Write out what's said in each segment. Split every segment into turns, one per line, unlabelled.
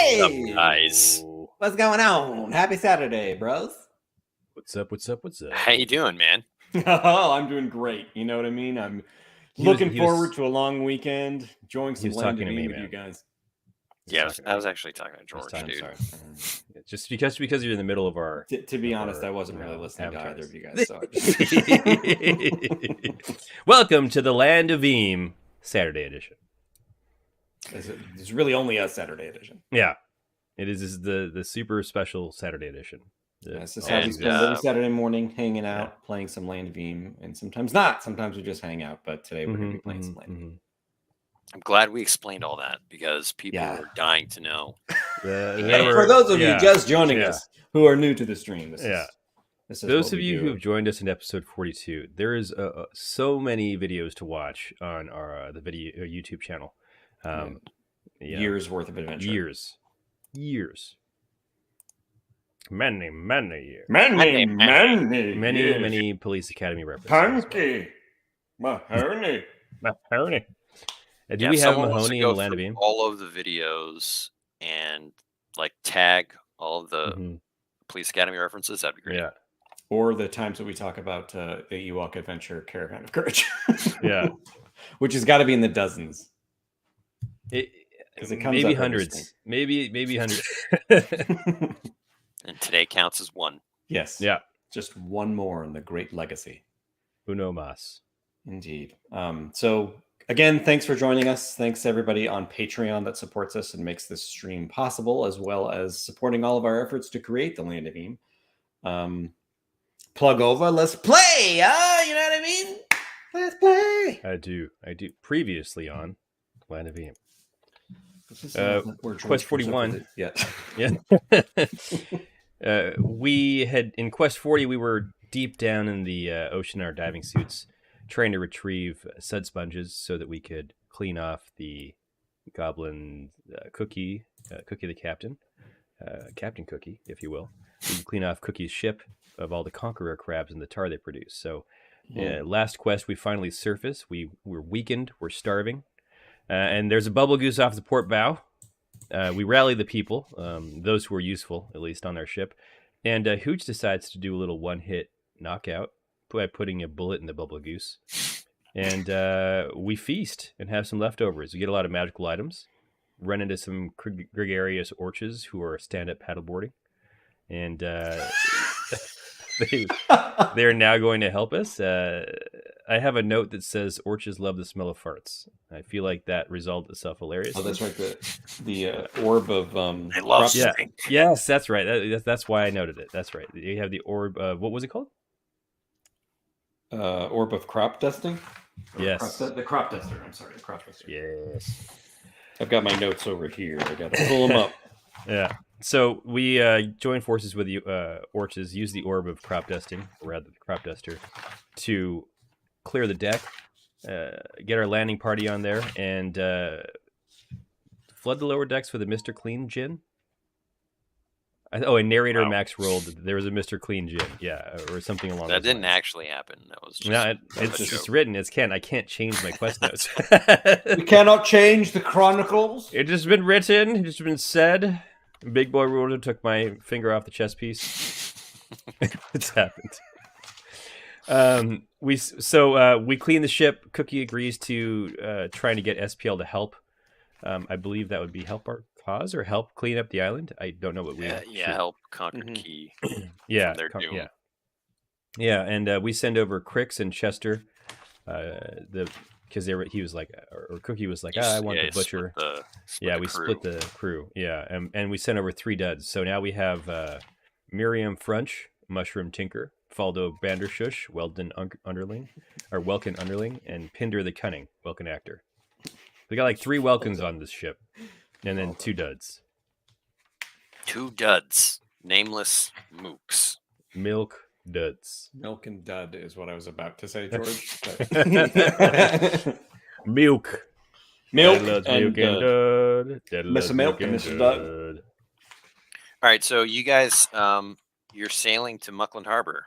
Hey,
Nice.
what's going on? Happy Saturday, bros.
What's up?
How you doing, man?
Oh, I'm doing great. You know what I mean? I'm looking forward to a long weekend, enjoying some land of me with you guys.
Yeah, I was actually talking to George, dude.
Sorry.
Just because you're in the middle of our...
To be honest, I wasn't really listening to either of you guys. So
Welcome to the Land of Eam Saturday edition.
It's really only a Saturday edition.
Yeah, it is the super special Saturday edition.
This is how we spend every Saturday morning, hanging out, playing some Land of Eam, and sometimes not. Sometimes we just hang out, but today we're going to be playing some Land of Eam.
I'm glad we explained all that because people were dying to know.
For those of you just joining us who are new to the stream, this is
those of you who have joined us in episode 42, there is so many videos to watch on our the YouTube channel.
Years worth of adventure.
Years. Many years. Many Police Academy references.
Punky. Mahoney.
Do we have Mahoney in the Land of Eam?
All of the videos and like tag all of the Police Academy references. That'd be great.
Yeah.
Or the times that we talk about the Ewok Adventure Caravan of Courage.
Yeah.
Which has got to be in the dozens.
It comes maybe hundreds. Maybe hundreds.
And today counts as one.
Yes.
Yeah.
Just one more in the great legacy.
Uno mas.
Indeed. So again, thanks for joining us. Thanks to everybody on Patreon that supports us and makes this stream possible, as well as supporting all of our efforts to create the Land of Eam. Plug over. Let's play. You know what I mean? Let's play.
I do. Previously on Land of Eam.
Quest
41.
Yeah.
We had in Quest 40. We were deep down in the ocean in our diving suits, trying to retrieve sud sponges so that we could clean off the goblin Cookie the captain, Captain Cookie, if you will. We could clean off Cookie's ship of all the conqueror crabs and the tar they produce. So, last quest we finally surfaced. We're weakened. We're starving. And there's a bubble goose off the port bow. We rally the people, those who are useful, at least on their ship. And Hooch decides to do a little one-hit knockout by putting a bullet in the bubble goose. And we feast and have some leftovers. We get a lot of magical items. Run into some gregarious orches who are stand-up paddleboarding. And they're now going to help us. I have a note that says orches love the smell of farts. I feel like that resolved itself hilarious.
Oh, that's right. The orb of
I love stink.
Yes, that's right. That's why I noted it. That's right. You have the orb. What was it called?
Orb of crop dusting.
Yes.
The crop duster. I'm sorry, the crop duster.
Yes.
I've got my notes over here. I got to pull them up.
Yeah. So we join forces with the orches, use the orb of crop dusting, or rather the crop duster, to clear the deck, get our landing party on there, and flood the lower decks with a Mr. Clean gin. And narrator Max rolled there was a Mr. Clean gin, or something along
that
those
didn't
lines.
actually happen. That was just
it's written. I can't change my quest notes.
We cannot change the chronicles.
It has been written. It has been said. Big boy ruler took my finger off the chess piece. It's happened. We clean the ship. Cookie agrees to trying to get SPL to help. I believe that would be help our cause or help clean up the island. I don't know what we
help conquer Key.
Yeah,
doom.
Yeah, and we send over Crix and Chester. Because he was like, or Cookie was like, I want the butcher. We split the crew. Yeah, and we sent over 3 duds. So now we have Miriam Frunch, Mushroom Tinker, Faldo Bandershush, Welkin Underling, and Pinder the Cunning, Welkin Actor. We got like 3 Welkins on this ship, and then 2 duds.
2 duds, nameless mooks.
Milk duds.
Milk and dud is what I was about to say, George.
Milk.
Milk
and
dud.
Mr.
Milk and Mr. Dud.
All right, so you guys, you're sailing to Muckland Harbor.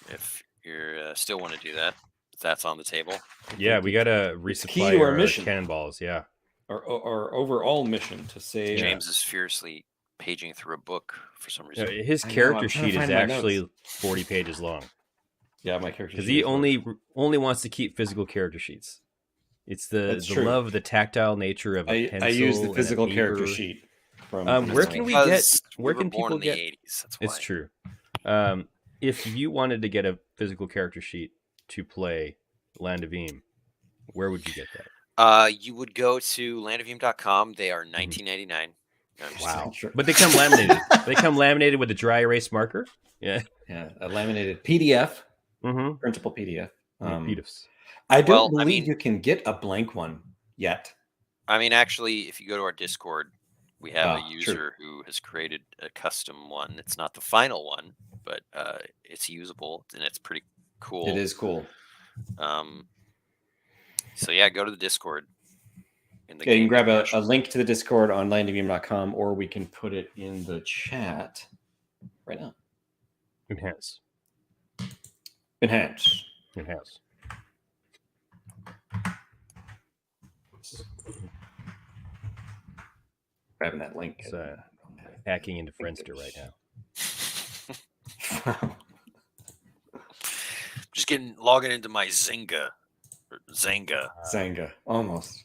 If you still want to do that, if that's on the table.
Yeah, we gotta resupply our cannonballs. Yeah.
our overall mission to save.
James is furiously paging through a book for some reason.
His
I know,
character
I'm trying to
sheet is
find my
actually
notes.
40 pages long
Yeah, my character.
because
sheet
he
is
only wants to keep physical character sheets. It's the
That's true.
love, the tactile nature of a pencil.
I use the
and a
physical character
paper.
sheet. From
Where can we get?
Because
Where
we were
can
born
people
in the
get?
80s. That's why.
It's true. If you wanted to get a physical character sheet to play Land of Eam, where would you get that?
You would go to landofeam.com. They are $19.99. No, I'm just
Wow!
Sure.
But they come laminated. They come laminated with a dry erase marker. Yeah.
Yeah, a laminated PDF,
Mm-hmm.
printable PDF. I don't
Well, I
believe
mean-
you can get a blank one yet.
I mean, actually, if you go to our Discord, we have a
true.
user who has created a custom one. It's not the final one, but it's usable and it's pretty cool.
It is cool.
So yeah, go to the Discord.
Yeah, you can grab a link to the Discord on landofeam.com, or we can put it in the chat right now.
Enhance.
Enhance. Grabbing that link.
It's hacking into Friendster right now.
Just logging into my Zynga.
Zanga. Almost.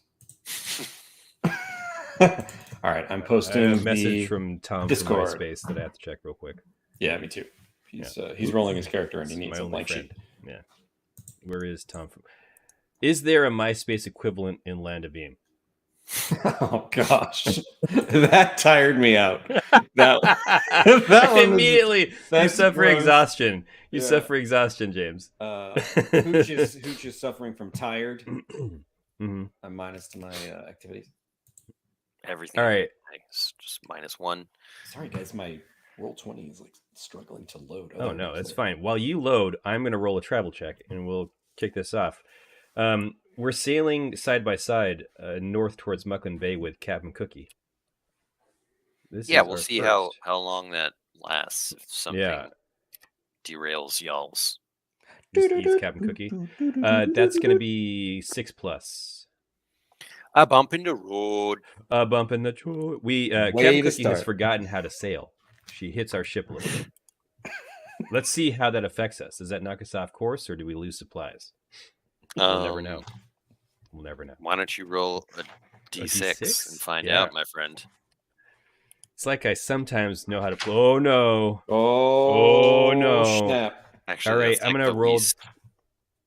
All right, I'm posting
a message
the
from Tom
Discord.
from MySpace that I have to check real quick.
Yeah, me too. He's rolling his character and he
This is
needs
my
a
only
blank
friend.
sheet.
Yeah. Where is Tom from? Is there a MySpace equivalent in Land of Eam?
Oh gosh, that tired me out. That one was-
Immediately, you
that's
suffer
gross.
exhaustion. You
Yeah.
suffer exhaustion, James.
Hooch is suffering from tired.
Mhm.
I'm minus to my activities.
Everything.
All right.
It's just -1.
Sorry guys, my Roll20 is like struggling to load.
Oh no, that's fine. While you load, I'm going to roll a travel check, and we'll kick this off. We're sailing side by side north towards Mucklin Bay with Captain Cookie.
Yeah,
is
we'll
our
see
first.
how long that lasts. If something derails y'all's.
Just eats Captain Cookie. That's going to be 6+.
A bump in the road.
A bump in the road. Captain
to
Cookie has
start.
forgotten how to sail. She hits our ship a little bit. Let's see how that affects us. Does that knock us off course, or do we lose supplies? We'll never know. We'll never know.
Why don't you roll a D6
D6?
and find
Yeah.
out, my friend?
It's like I sometimes know how to play. Oh no!
Oh
no.
Snap!
Actually,
All right,
that's
I'm
like
gonna
the
roll-
least,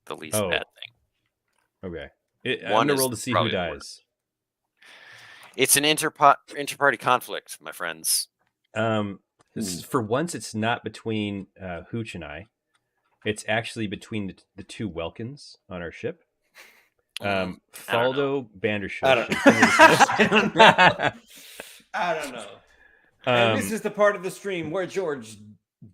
the least
Oh.
bad thing.
Okay. I'm
One
gonna
is
roll to see who
probably the worst.
dies.
It's an inter-party conflict, my friends.
For once, it's not between Hooch and I. It's actually between the two Welkins on our ship. Faldo Banderschuss.
I don't know. And this is the part of the stream where George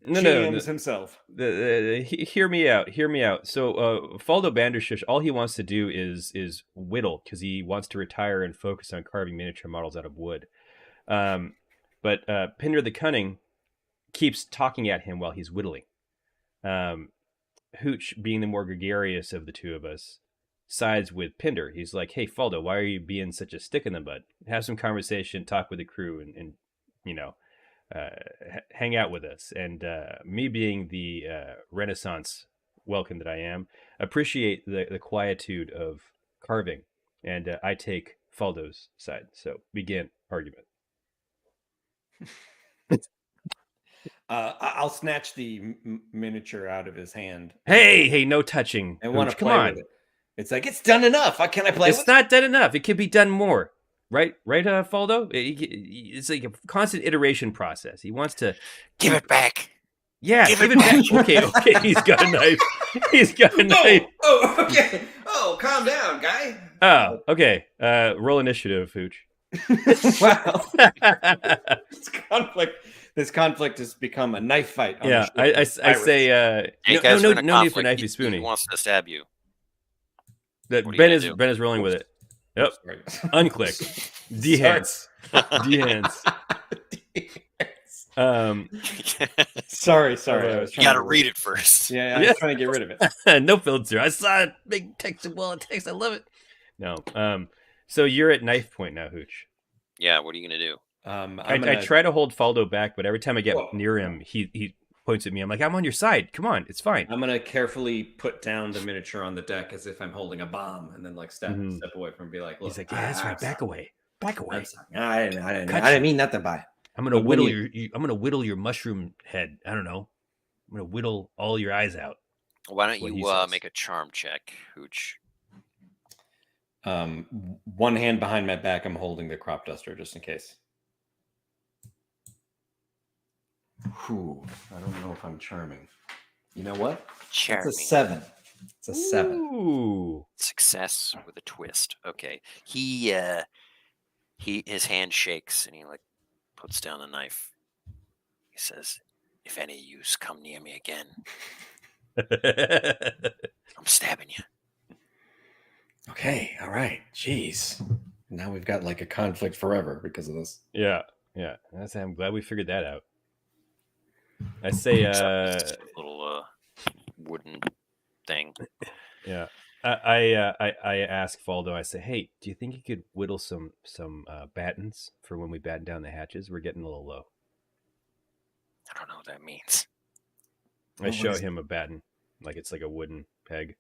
GMs himself.
Hear me out. So Faldo Banderschuss, all he wants to do is whittle because he wants to retire and focus on carving miniature models out of wood. But Pinder the Cunning keeps talking at him while he's whittling. Hooch, being the more gregarious of the two of us, sides with Pinder. He's like, "Hey, Faldo, why are you being such a stick in the mud? Have some conversation, talk with the crew, and hang out with us." And me being the Renaissance Welkin that I am, appreciate the quietude of carving, and I take Faldo's side. So begin argument.
I'll snatch the miniature out of his hand.
Hey, no touching.
I want to
Hooch, come
play
on.
with it. It's like, it's done enough. How can I play with
It's not done enough. It could be done more. Right, Faldo? It's like a constant iteration process. He wants to
Give it back.
Yeah,
Give
give
it
it back. Okay, he's got a knife. He's got a knife.
Oh, okay. Oh, calm down, guy.
Oh, okay. Roll initiative, Hooch.
Wow. This conflict has become a knife fight. On
Yeah,
the
I
ship of
say
Hey, guys,
no
we're in a
need for
conflict.
knifey
He
spooning.
wants to stab you.
That
what are you
Ben
gonna
is
do?
Ben is rolling with it. Yep.
pirates.
Unclick. D hands. D hands.
Sorry. I was
you
trying
gotta
to
read it first.
Yeah, I was trying to get rid of it.
No filter. I saw it. Big text, wall of text. I love it. No. So you're at knife point now, Hooch.
Yeah, what are you gonna do?
I try to hold Faldo back, but every time I get
Whoa.
near him, he points at me. I'm like, I'm on your side. Come on, it's fine.
I'm gonna carefully put down the miniature on the deck as if I'm holding a bomb, and then like step away from, and be like, "Look,
He's like, yeah, that's right. Back away. Back away.
I'm sorry. I didn't mean nothing by it.
I'm gonna
But when
whittle I'm gonna whittle your mushroom head. I don't know. I'm gonna whittle all your eyes out.
Why don't
what he
you
says.
make a charm check, Hooch?
One hand behind my back, I'm holding the crop duster just in case. Whew, I don't know if I'm charming. You know what?
Charming.
It's a 7. It's a 7.
Ooh.
Success with a twist. Okay. His hand shakes and he like puts down the knife. He says, "If any of yous come near me again, I'm stabbing you."
Okay, all right. Jeez. Now we've got like a conflict forever because of this.
Yeah. I'm glad we figured that out. I say,
Little wooden thing.
Yeah. I ask Faldo. I say, hey, do you think you could whittle some battens for when we batten down the hatches? We're getting a little low.
I don't know what that means.
I show him a batten, like it's like a wooden peg.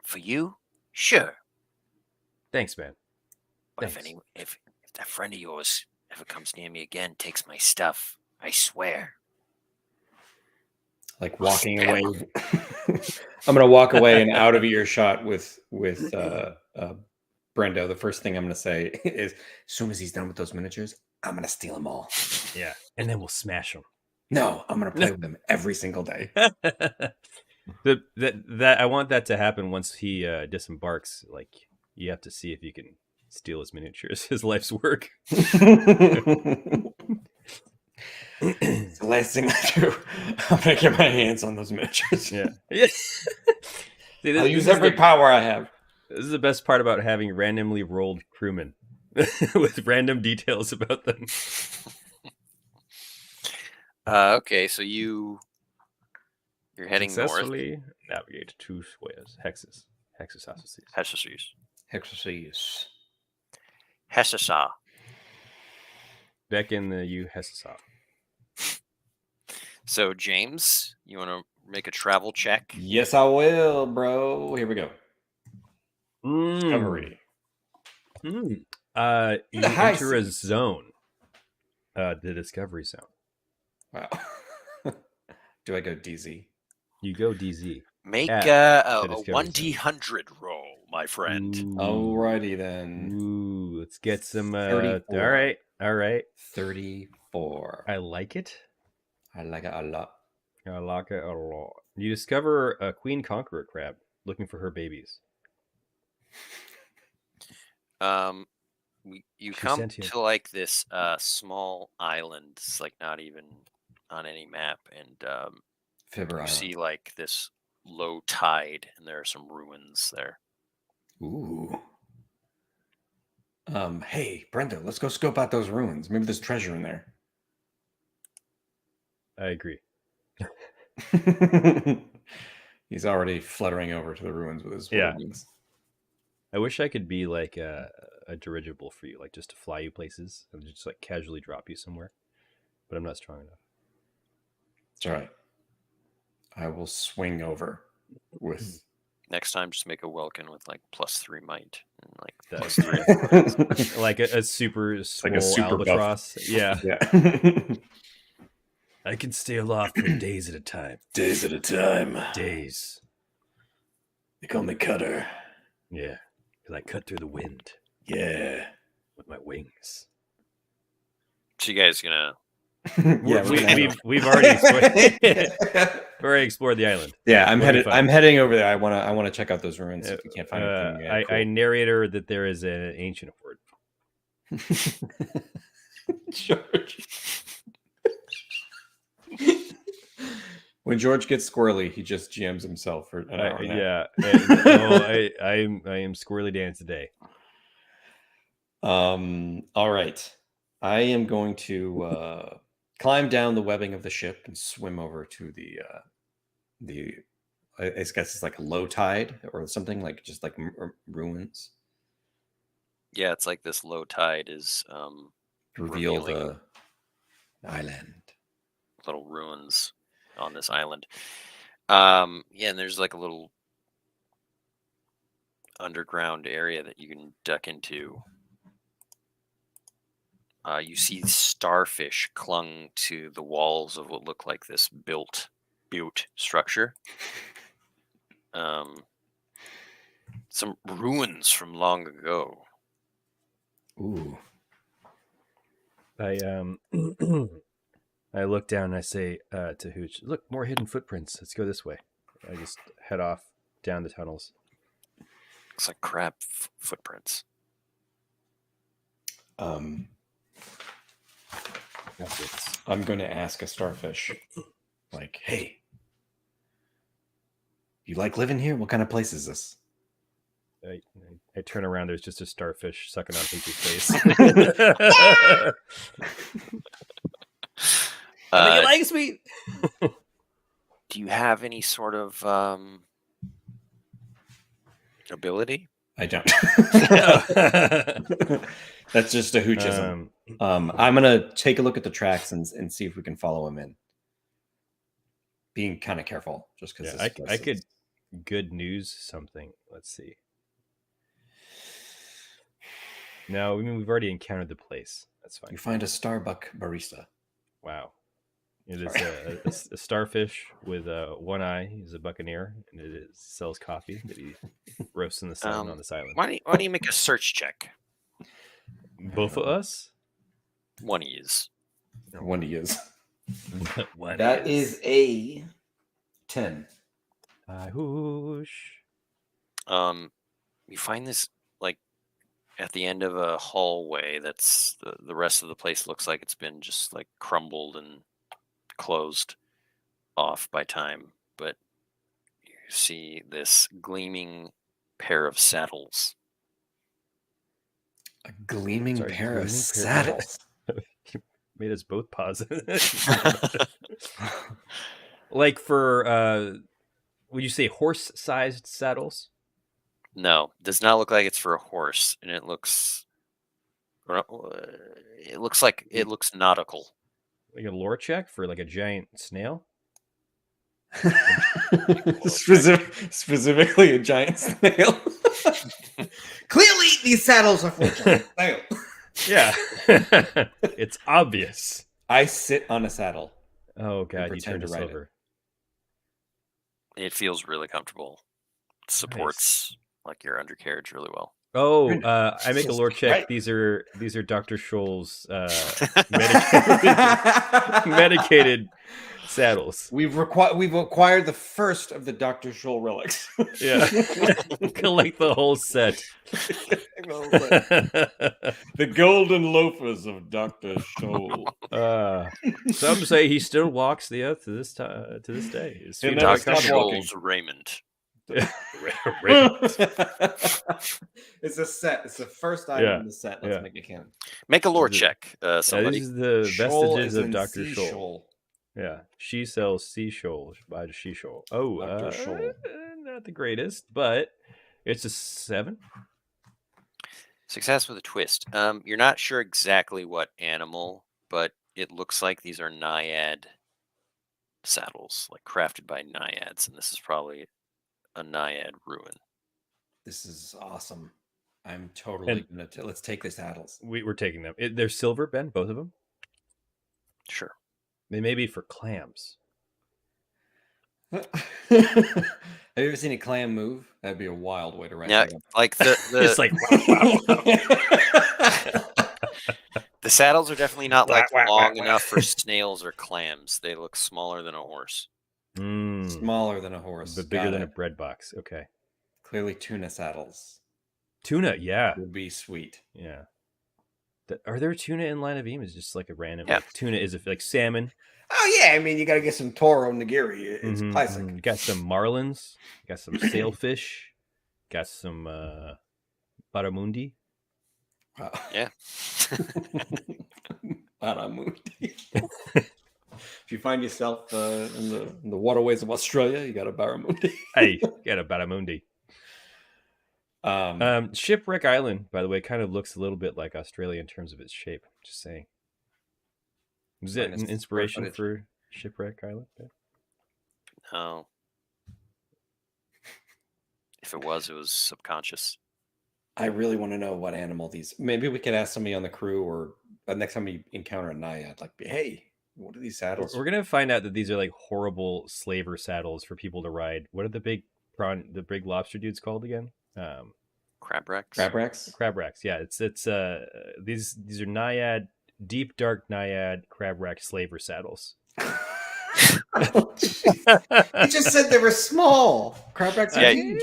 For you, sure.
Thanks, man.
But
Thanks.
if that friend of yours ever comes near me again, takes my stuff, I swear.
Like walking away. I'm gonna walk away and out of earshot with Brendo. The first thing I'm gonna say is, as soon as he's done with those miniatures, I'm gonna steal them all.
Yeah, and then we'll smash them.
No, I'm gonna play with them every single day.
that I want that to happen once he disembarks. Like, you have to see if you can steal his miniatures, his life's work.
It's the last thing I do. I'm gonna get my hands on those miniatures.
Yeah. See,
I'll use every power I have.
This is the best part about having randomly rolled crewmen with random details about them.
Okay, so you're heading north.
Successfully navigate 2 squares. Hexes.
Hexasus.
Hexasus.
Hexasa.
Back in the U Hessasa.
So James, you want to make a travel check?
Yes, I will, bro. Here we go. Discovery.
You
high
enter a
seas.
zone. The discovery zone.
Wow. Do I go DZ?
You go DZ.
Make
At
a
the discovery
1d100 roll, my friend.
Alrighty then.
Ooh, let's get some.
34.
All right.
34.
I like it.
I like it a lot.
I like it a lot. You discover a queen conqueror crab looking for her babies.
You
She's
come
sentient.
to like this small island. It's like not even on any map, and
Fibber
you
Island.
see like this low tide, and there are some ruins there.
Ooh. Hey, Brenda, let's go scope out those ruins. Maybe there's treasure in there.
I agree.
He's already fluttering over to the ruins with his wings.
I wish I could be like a dirigible for you, like just to fly you places and just like casually drop you somewhere. But I'm not strong enough.
It's all right. I will swing over with.
Next time, just make a Welkin with like +3 might and like
That's like a super swole albatross.
Buff.
Yeah.
Yeah.
I can stay aloft for days at a time.
Days at a time.
Days.
They call me Cutter.
Yeah. Because I cut through the wind.
Yeah.
With my wings.
So you guys gonna?
Yeah,
we've already explored the island.
Yeah, I'm heading over there. I want to check out those ruins if we can't find anything.
I narrate her that there is an ancient horde.
George. When George gets squirrely, he just GMs himself for an hour.
I am squirrely Dan today.
All right. I am going to climb down the webbing of the ship and swim over to the I guess it's like a low tide or something, like just like ruins.
Yeah, it's like this low tide is
Reveal
revealing
the island.
little ruins on this island. Yeah, and there's like a little underground area that you can duck into. You see starfish clung to the walls of what look like this built structure. Some ruins from long ago.
Ooh.
I I look down and I say to Hooch, "Look, more hidden footprints. Let's go this way." I just head off down the tunnels.
Looks like crab footprints.
I'm going to ask a starfish, like, "Hey, you like living here? What kind of place is this?"
I turn around. There's just a starfish sucking on Hooch's face. I think he likes me.
Do you have any sort of ability?
I don't. That's just a hoochism. I'm gonna take a look at the tracks and see if we can follow him in. Being kind of careful, just because
I could good news something. Let's see. No, I mean we've already encountered the place. That's fine.
You find a Starbucks barista.
Wow. It is a starfish with one eye. He's a buccaneer, and it sells coffee that he roasts in the sun on this island.
Why don't you make a search check?
Both of us?
One is.
One he is.
One
That is a 10.
Whoosh.
You find this like at the end of a hallway that's the rest of the place looks like it's been just like crumbled and closed off by time, but you see this gleaming pair of saddles.
A gleaming pair of saddles.
You made us both pause. Like for would you say horse-sized saddles?
No, does not look like it's for a horse, and it looks like it looks nautical.
Like a lore check for like a giant snail?
Specifically a giant snail. Clearly, these saddles are for a giant snail.
Yeah. It's obvious.
I sit on a saddle.
Oh god, you
pretend
turned to
to ride
silver.
It feels really comfortable. It supports like your undercarriage really well.
Oh, I make a lore check.
Right.
These are Dr. Scholl's medicated saddles.
We've acquired the first of the Dr. Scholl relics.
Yeah. Collect the whole set.
The golden loafers of Dr. Scholl.
Some say he still walks the earth to this day. His feet
never
are
Dr.
stopped walking.
Scholl's Raymond.
It's a set. It's the first item in the set. Let's make it count.
Make a lore check, somebody.
This is the
Scholl
vestiges
is
of
in
Dr.
sea
Scholl.
shoal.
Yeah, she sells sea shoal by the she shoal. Oh,
Dr. Scholl.
Not the greatest, but it's a 7.
Success with a twist. You're not sure exactly what animal, but it looks like these are naiad saddles, like crafted by naiads, and this is probably a naiad ruin.
This is awesome. I'm totally gonna. Let's take the saddles.
We're taking them. They're silver, Ben. Both of them.
Sure.
They may be for clams.
Have you ever seen a clam move? That'd be a wild way to ride.
Yeah, like the
It's like
the saddles are definitely not like long enough for snails or clams. They look smaller than a horse.
Smaller than a horse,
but bigger than a bread box. Okay.
Clearly, tuna saddles.
Tuna, yeah,
would be sweet.
Yeah. Are there tuna in Line of Beam? Is just like a random
like,
tuna is like salmon.
Oh yeah, I mean you got to get some Toro nigiri. It's classic.
Got some marlins. Got some sailfish. Got some barramundi.
Yeah.
Barramundi. If you find yourself in the waterways of Australia, you got a barramundi.
Hey, get a barramundi. Shipwreck Island, by the way, kind of looks a little bit like Australia in terms of its shape. Just saying. Was it an inspiration for Shipwreck Island?
No. If it was subconscious.
I really want to know what animal these. Maybe we could ask somebody on the crew, or next time we encounter a naiad, like, hey, what are these saddles?
We're gonna find out that these are like horrible slaver saddles for people to ride. What are the big lobster dudes called again?
Crab racks.
Crab racks. Yeah, it's these are naiad, deep dark naiad crab rack slaver saddles.
You just said they were small. Crab racks are huge.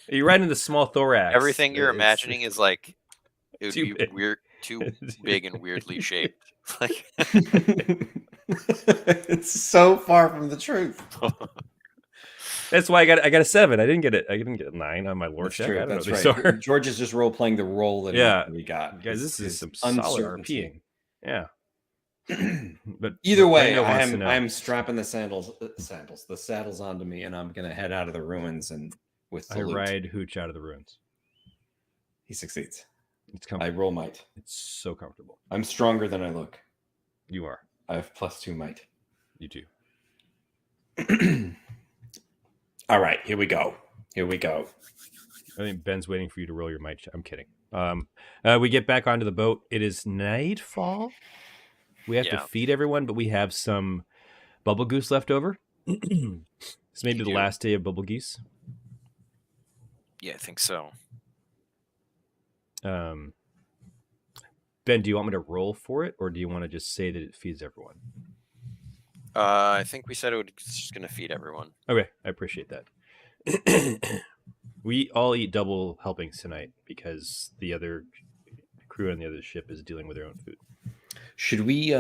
You're riding the small thorax.
Everything you're imagining is like it would be big. Weird, too big and weirdly shaped. Like
it's so far from the truth.
That's why I got a 7. I didn't get a 9 on my lore check. I don't
That's
know
right. George is just role playing the role that we got.
Guys, this is some solid RPing. Yeah. But
either way, I'm strapping the saddles onto me, and I'm gonna head out of the ruins and with the loot.
Ride Hooch out of the ruins.
He succeeds.
It's comfortable.
I roll might.
It's so comfortable.
I'm stronger than I look.
You are.
I have +2 might.
You do.
All right, here we go.
I think Ben's waiting for you to roll your might. I'm kidding. We get back onto the boat. It is nightfall. We have to feed everyone, but we have some bubble goose left over. This may be the last day of bubble geese.
Yeah, I think so.
Ben, do you want me to roll for it, or do you want to just say that it feeds everyone?
I think we said it's just going to feed everyone.
Okay, I appreciate that. We all eat double helpings tonight because the other crew on the other ship is dealing with their own food.
Should we?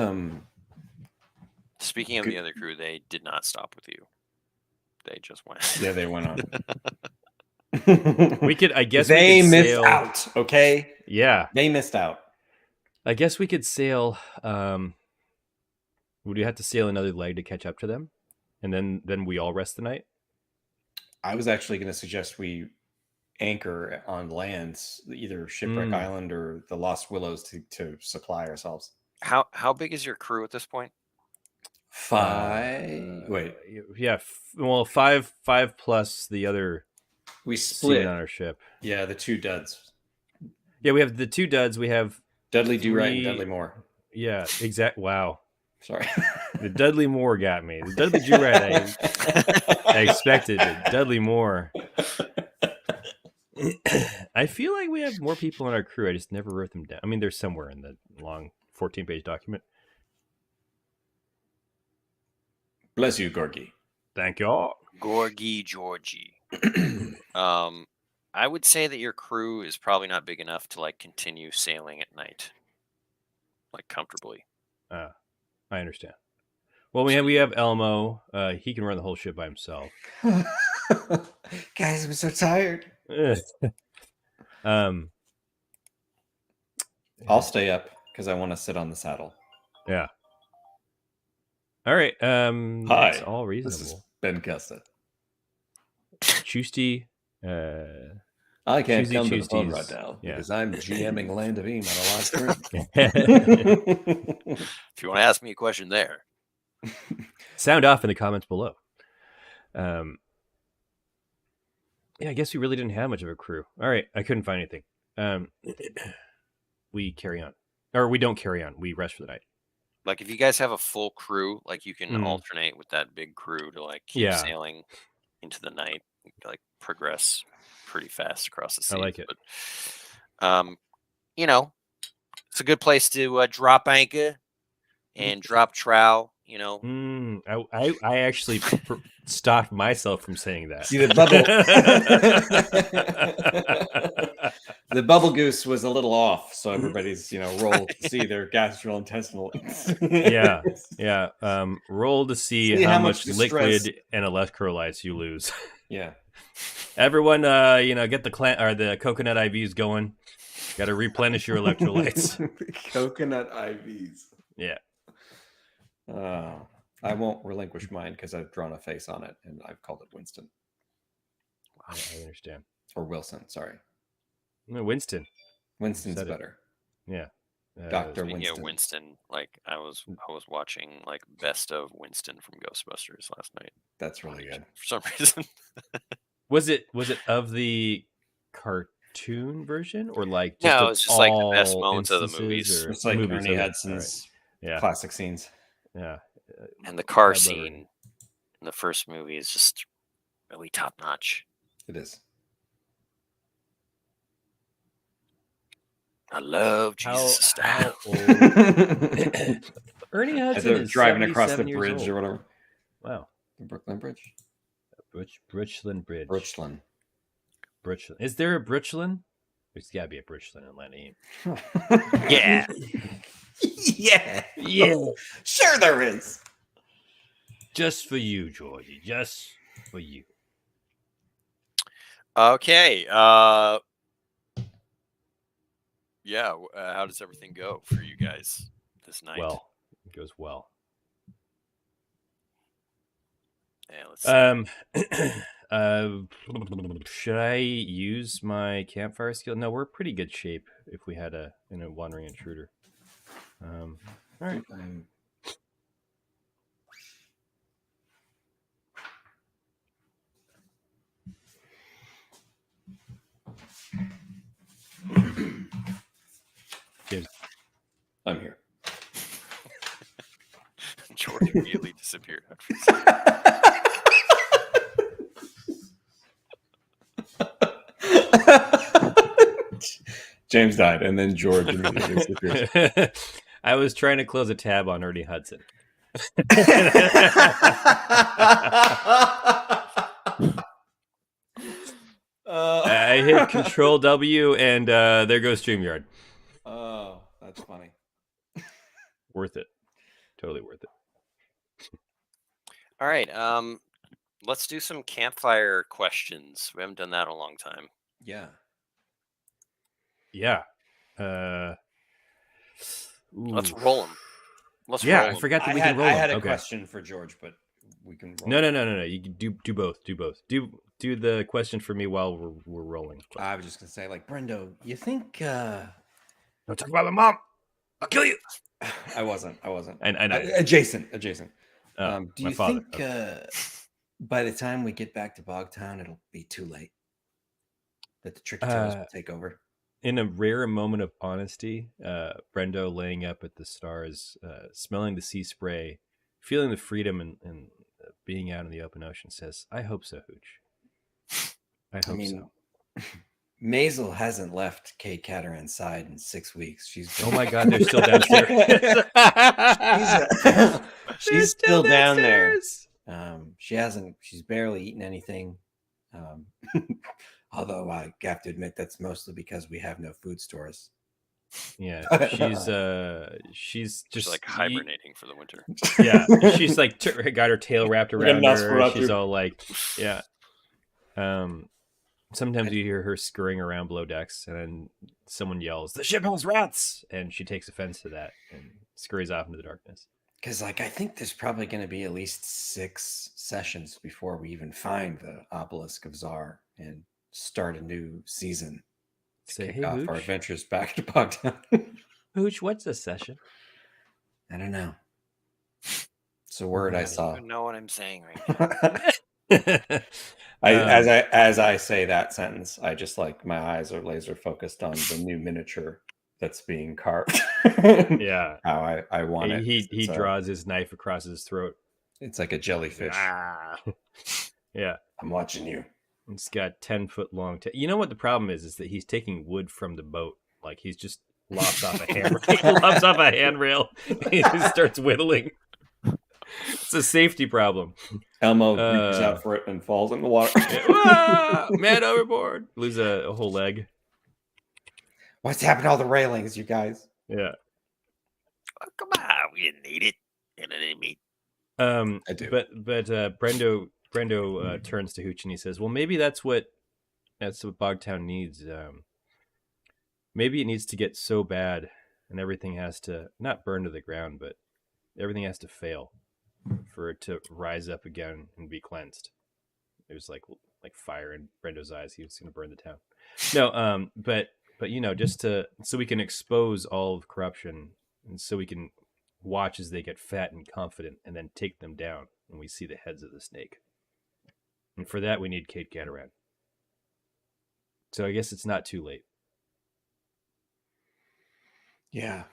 Speaking of the other crew, they did not stop with you. They just went.
Yeah, they went on.
We could, I guess,
they missed out. Okay.
Yeah,
they missed out.
I guess we could sail. Would we have to sail another leg to catch up to them, and then we all rest the night?
I was actually going to suggest we anchor on land, either Shipwreck Island or the Lost Willows, to supply ourselves.
How big is your crew at this point?
5. Wait.
Yeah. Well, 5 plus the other.
We split
on our ship.
Yeah, the 2 duds.
Yeah, we have the 2 duds. We have
Dudley Do-Right and Dudley Moore.
Yeah, exact. Wow.
Sorry.
The Dudley Moore got me. The Dudley Do-Right I expected it. Dudley Moore. I feel like we have more people in our crew. I just never wrote them down. I mean, they're somewhere in the long 14-page document.
Bless you, Gorgie.
Thank you all.
Gorgie Georgie. I would say that your crew is probably not big enough to like continue sailing at night, like comfortably.
I understand. Well, we have Elmo. He can run the whole ship by himself.
Guys, I'm so tired. I'll stay up because I want to sit on the saddle.
Yeah. All right.
Hi.
It's all reasonable.
This is Ben Custa.
Chusty.
I can't come to the phone right now because I'm GMing Land of Eam on a live stream.
If you want to ask me a question there.
Sound off in the comments below. Yeah, I guess we really didn't have much of a crew. All right, I couldn't find anything. We carry on. Or we don't carry on. We rest for the night.
Like, if you guys have a full crew, like, you can alternate with that big crew to, like, keep sailing into the night. Like, progress pretty fast across the sea.
I like it.
But, you know, it's a good place to drop anchor and drop trowel, you know.
I actually stopped myself from saying that.
See, the bubble goose was a little off, so everybody's, roll to see their gastrointestinal.
Yeah. Roll to see how much liquid and electrolytes you lose.
Yeah.
Everyone, get the coconut IVs going. Got to replenish your electrolytes.
Coconut IVs.
Yeah.
I won't relinquish mine because I've drawn a face on it and I've called it Winston
I understand.
or Wilson. Sorry,
No, Winston.
Winston's
Said it.
better.
Yeah.
Dr.
Speaking
Winston.
of Winston, like I was watching like best of Winston from Ghostbusters last night
That's really good.
for some reason.
Was it of the cartoon version or like just
No,
of
it's just like the best
all
moments of the
instances
movies.
or
It's like
movies?
Ernie
Okay, all
Hudson's
right. Yeah.
classic scenes.
Yeah.
And the car
I'd love
scene
it.
in the first movie is just really top notch.
It is.
I love Jesus' style.
How old? Ernie
As
Hudson
they're
is
driving across the
77 years
bridge
old.
or whatever.
Wow.
The Brooklyn Bridge?
Bridgeland Bridge.
Birchland.
Bridgeland. Is there a Bridgeland? There's got to be a Bridgeland in Lenny.
Yeah.
Yeah.
Yeah.
Sure there is.
Just for you, Georgie. Just for you.
Okay. Yeah. How does everything go for you guys this night?
Well, it goes well.
Yeah, let's see.
Should I use my campfire skill? No, we're pretty good shape if we had a wandering intruder. All right. James.
I'm here.
George immediately disappeared after a second.
James died, and then George immediately disappeared.
I was trying to close a tab on Ernie Hudson. I hit Control W, and there goes StreamYard.
Oh, that's funny.
Worth it. Totally worth it.
All right. Let's do some campfire questions. We haven't done that in a long time.
Yeah.
Yeah.
Let's roll them.
Yeah,
roll
I
'em.
forgot that we can roll
I
them.
had a
Okay.
question for George, but we can roll.
No. You can do both. Do both. Do the question for me while we're rolling.
I was just gonna say, like, Brendo, you think
Don't talk about my mom. I'll kill you.
I wasn't.
And I know.
Adjacent.
Oh,
Do
my
you
father.
think by the time we get back to Bogtown, it'll be too late? That the Tricky Toes will take over?
In a rare moment of honesty, Brendo laying up at the stars, smelling the sea spray, feeling the freedom and being out in the open ocean, says, I hope so, Hooch. I hope so.
Maisel hasn't left Kate Cateran's side in 6 weeks.
Oh my God, they're still downstairs.
She's still down there. She's barely eaten anything. Although I have to admit that's mostly because we have no food stores.
Yeah, she's just
like hibernating for the winter.
Yeah, she's like got her tail wrapped around her. She's all like, yeah. Sometimes you hear her scurrying around below decks, and then someone yells, "The ship holds rats!" and she takes offense to that and scurries off into the darkness.
Because, like, I think there's probably going to be at least 6 sessions before we even find the Obelisk of Zar and start a new season to
Say,
kick
hey,
off
Hooch.
our adventures back to Bogtown.
Hooch, what's this session?
I don't know. It's a word I saw.
I don't know what I'm saying right now.
As I say that sentence, I just like my eyes are laser focused on the new miniature that's being carved.
Yeah,
how I want it.
He draws his knife across his throat.
It's like a jellyfish.
Yeah,
I'm watching you.
It's got 10-foot long. You know what the problem is that he's taking wood from the boat. Like he's just lops off a handrail. He lops off a handrail. He just starts whittling. It's a safety problem.
Elmo reaches out for it and falls in the water.
Man overboard. Lose a whole leg.
What's happened to all the railings, you guys?
Yeah.
Oh, come on, we didn't need it. And it ain't me.
I do.
But Brendo turns to Hooch and he says, "Well, maybe that's what Bogtown needs. Maybe it needs to get so bad and everything has to not burn to the ground, but Everything has to fail for it to rise up again and be cleansed. It was like fire in Brendo's eyes. He was going to burn the town. No, but just so we can expose all of corruption, and so we can watch as they get fat and confident, and then take them down when we see the heads of the snake. And for that, we need Kate Cataran. So I guess it's not too late.
Yeah.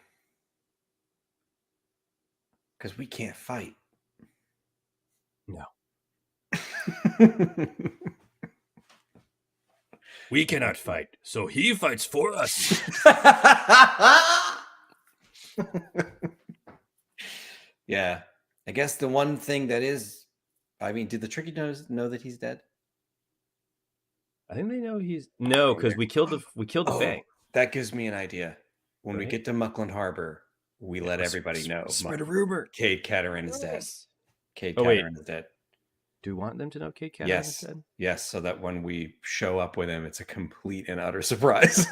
Because we can't fight.
No. We cannot fight, so he fights for us.
Yeah. I guess the one thing that is, I mean, did the Tricky Nose know that he's dead?
I think they know he's because we killed the Fang.
That gives me an idea. When we
Right.
get to Muckland Harbor, we let everybody know.
Spread a rumor.
Cade Cataran is dead. Cade
Oh, wait.
Cataran is dead.
Do you want them to know Kate Cataran
Yes.
is dead?
Yes, so that when we show up with him, it's a complete and utter surprise.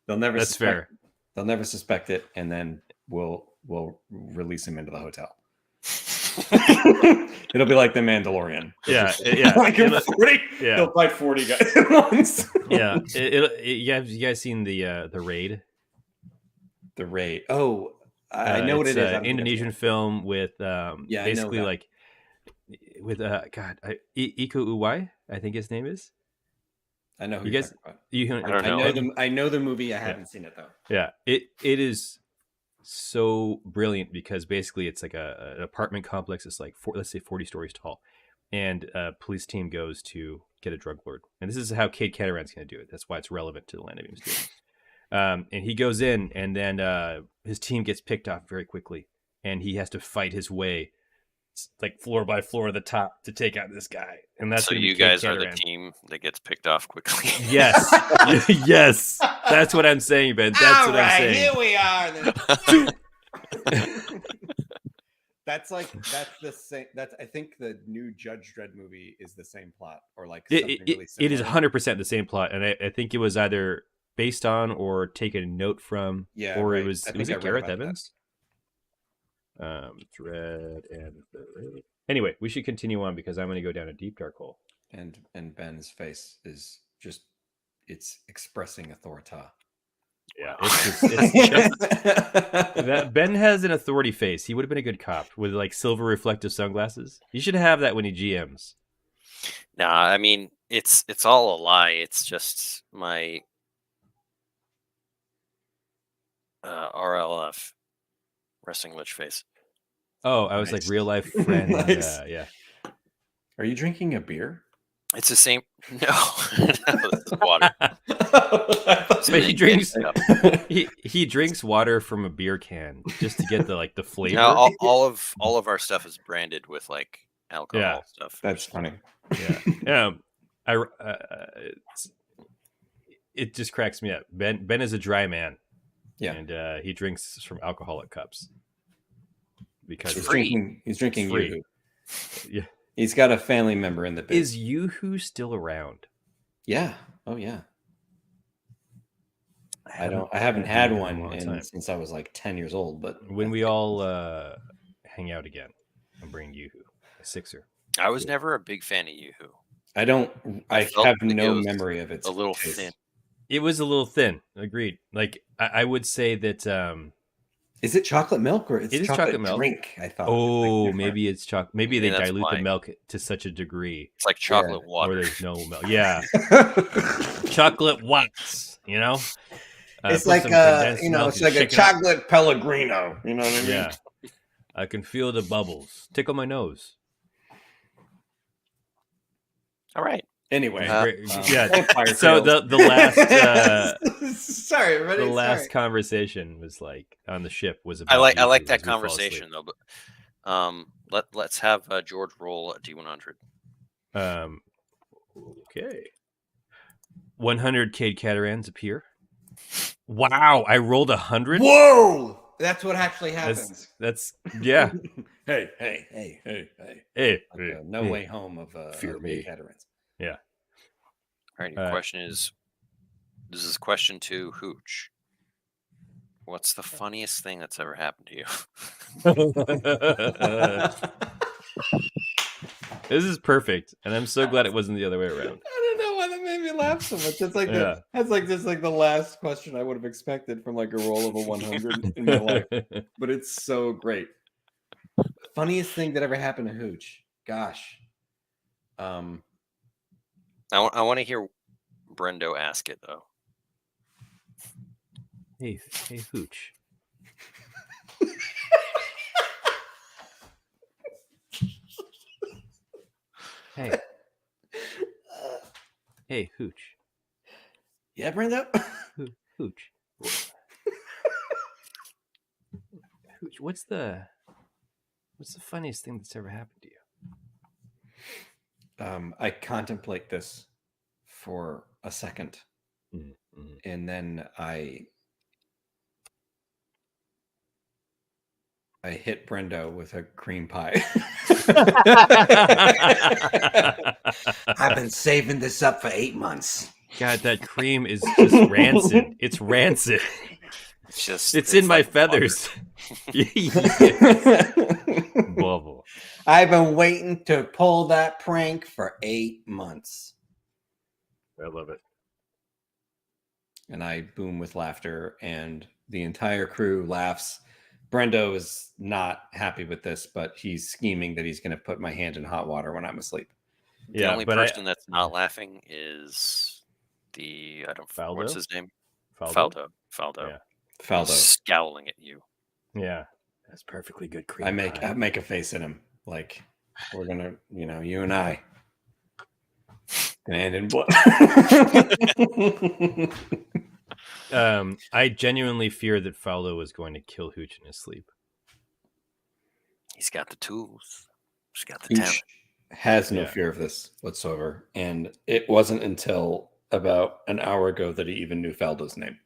They'll never
That's
suspect,
fair.
They'll never suspect it, and then we'll release him into the hotel. It'll be like the Mandalorian.
Yeah.
Like he'll fight 40 guys at once.
Yeah. You guys seen the Raid?
The Raid. Oh, I know what it is.
Indonesian film with basically
I know
like with Iko Uwais, I think his name is.
I know who
you
you're
guys.
talking about.
I don't know.
I know the movie. I haven't seen it though.
Yeah, it is so brilliant because basically it's like an apartment complex. It's like let's say 40 stories tall, and a police team goes to get a drug lord, and this is how Cade Cataran's going to do it. That's why it's relevant to the Land of Mystery. And he goes in, and then his team gets picked off very quickly, and he has to fight his way, like floor by floor to the top to take out this guy. And that's
so you guys are the team that gets picked off quickly.
Yes, yes, that's what I'm saying, Ben. That's what I'm saying.
Here we are. That's the same. That's I think the new Judge Dredd movie is the same plot, or like something really similar.
It is 100% the same plot, and I think it was either based on or taken a note from, or
right.
it was Gareth Evans. Dredd and anyway, we should continue on because I'm going to go down a deep dark hole.
And Ben's face is just it's expressing authorita.
Yeah, that Ben has an authority face. He would have been a good cop with like silver reflective sunglasses. You should have that when he GMs.
Nah, I mean it's all a lie. It's just my RLF wrestling lich face.
Oh, I was like real life friend.
Nice.
Yeah.
Are you drinking a beer?
It's the same. No, it's water.
But he drinks water from a beer can just to get the flavor.
No, all of our stuff is branded with like alcohol stuff.
That's funny.
Yeah. It just cracks me up. Ben is a dry man.
Yeah,
and he drinks from alcoholic cups because
It's
he's drinking
free.
Yoo-hoo.
Yeah.
He's got a family member in the biz.
Is Yoo-hoo still around?
Yeah. Oh yeah. I haven't had one since I was like 10 years old. But
when we all hang out again, I'm bringing Yoo-hoo, a sixer.
I was never a big fan of Yoo-hoo.
I have no memory of it.
A little thin.
It was a little thin. Agreed. Like I would say that.
Is it chocolate milk or it's chocolate
milk
drink? I thought.
Oh, maybe it's chocolate. Maybe they dilute the
why.
milk to such a degree.
It's like chocolate water.
Where there's no milk. Yeah. Chocolate wax, you know?
It's like it's like a chocolate Pellegrino. You know what I mean?
Yeah. I can feel the bubbles. Tickle my nose.
All right.
Anyway,
So the last
sorry,
last conversation was like on the ship was about.
I like that conversation though, but let's have George roll a D100.
Okay. 100 Cade Catarans appear. Wow, I rolled 100.
Whoa, that's what actually happens.
That's yeah.
Hey. Like no way home of
Fear Me.
Catarans.
Yeah.
All right. Your question is: this is question to Hooch. What's the funniest thing that's ever happened to you?
This is perfect, and I'm so glad it wasn't the other way around.
I don't know why that made me laugh so much. It's like
Yeah.
that's like just like the last question I would have expected from like a roll of a 100 in my life. But it's so great. Funniest thing that ever happened to Hooch. Gosh.
I want to hear Brendo ask it though.
Hey, Hooch. Hey, Hooch.
Yeah, Brenda.
Hooch. Hooch, what's the funniest thing that's ever happened to you?
I contemplate this for a second,
Mm-hmm.
and then I hit Brendo with a cream pie. I've been saving this up for 8 months.
God, that cream is just rancid. It's rancid. It's in my
like
feathers. Bubble.
I've been waiting to pull that prank for 8 months.
I love it.
And I boom with laughter, and the entire crew laughs. Brendo is not happy with this, but he's scheming that he's going to put my hand in hot water when I'm asleep.
The only person that's not laughing is
Faldo?
What's his name?
Faldo.
Faldo.
Yeah.
Faldo.
Scowling at you.
Yeah. That's perfectly good cream.
I make a face at him like we're gonna, you and I. And in blood.
I genuinely fear that Faldo is going to kill Hooch in his sleep.
He's got the tools. He's got the talent.
Has no fear of this whatsoever, and it wasn't until about an hour ago that he even knew Faldo's name.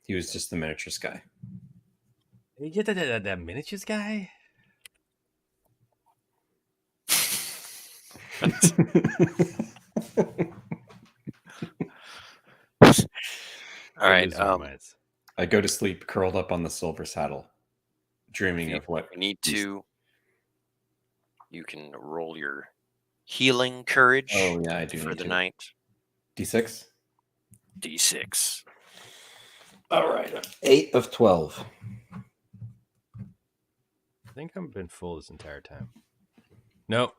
He was just the miniatures guy.
You get that miniatures guy?
All right.
I go to sleep curled up on the silver saddle, dreaming of what
you need to. You can roll your healing courage.
Oh yeah, I do
for
need
the
to.
night.
D6.
D6.
All right, 8 of 12.
I think I've been full this entire time. Nope.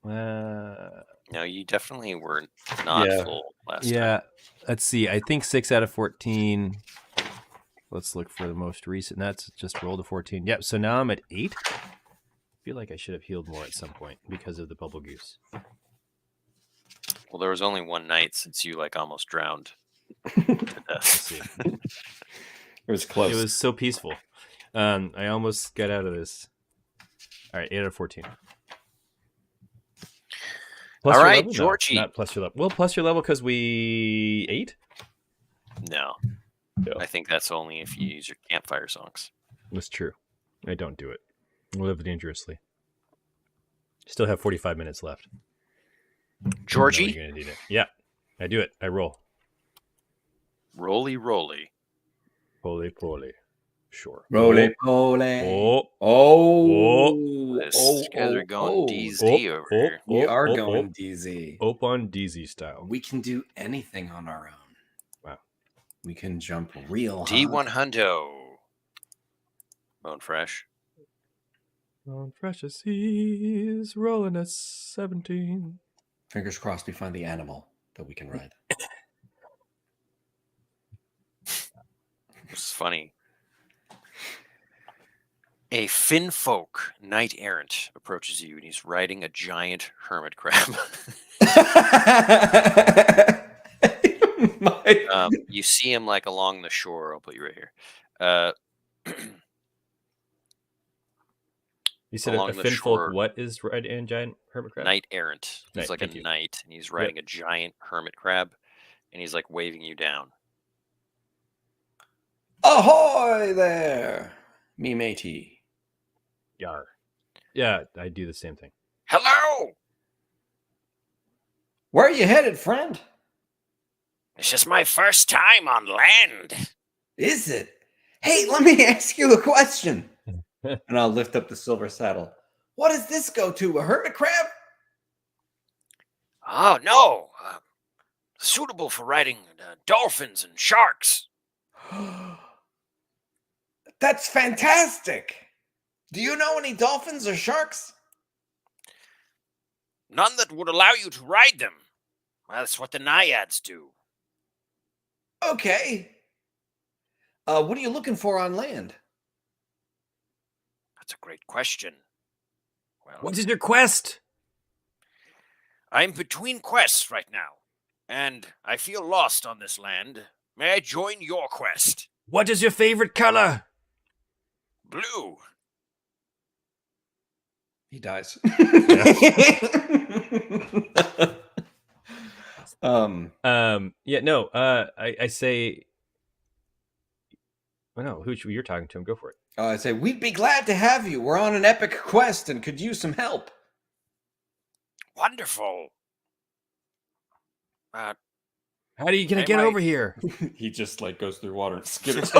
No, you definitely were not full last time.
Yeah. Let's see. I think 6 out of 14. Let's look for the most recent. That's just rolled a 14. Yep. So now I'm at 8. I feel like I should have healed more at some point because of the bubble goose.
Well, there was only one night since you almost drowned to death.
It was close.
It was so peaceful. I almost got out of this. All right, 8 out of 14. Plus
all right,
level?
Georgie.
No, not plus your level. Well, plus your level because we ate?
No. I think that's only if you use your campfire songs.
That's true. I don't do it. I live dangerously. Still have 45 minutes left.
Georgie?
You're gonna need it. Yeah, I do it. I roll.
Roly.
Poly. Sure.
Roly poly.
You guys are going DZ over here.
We are going DZ.
On DZ style.
We can do anything on our own.
Wow.
We can jump real high.
D1 Hundo. Bone Fresh.
On fresh as seas, rolling at 17.
Fingers crossed we find the animal that we can ride.
It's funny. A Finfolk knight errant approaches you, and he's riding a giant hermit crab. You see him along the shore. I'll put you right here.
You said a Finfolk what is riding a giant hermit crab?
Knight errant. He's a knight, and he's riding a giant hermit crab, and he's waving you down.
Ahoy there, me matey.
Yar. Yeah, I do the same thing.
Hello!
Where are you headed, friend?
It's just my first time on land.
Is it? Hey, let me ask you a question. And I'll lift up the silver saddle. What does this go to? A hermit crab?
Oh, no. Suitable for riding dolphins and sharks.
That's fantastic. Do you know any dolphins or sharks?
None that would allow you to ride them. That's what the naiads do.
Okay. What are you looking for on land?
That's a great question. Well,
What is your quest?
I'm between quests right now, and I feel lost on this land. May I join your quest?
What is your favorite color?
Blue.
He dies.
I say. Oh, no, who you're talking to him? Go for it.
I say, we'd be glad to have you. We're on an epic quest and could use some help.
Wonderful.
How are you gonna get over here?
He just like goes through water and skitters.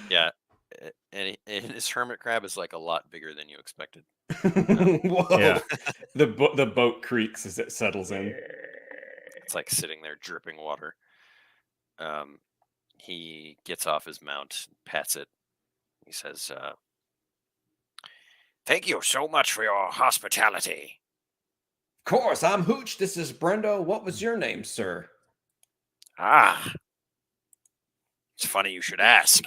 Yeah, and his hermit crab is like a lot bigger than you expected.
Whoa.
Yeah.
The boat creaks as it settles in.
It's like sitting there dripping water. He gets off his mount, pats it. He says, "Thank you so much for your hospitality."
Of course, I'm Hooch. This is Brendo. What was your name, sir?
Ah, it's funny you should ask.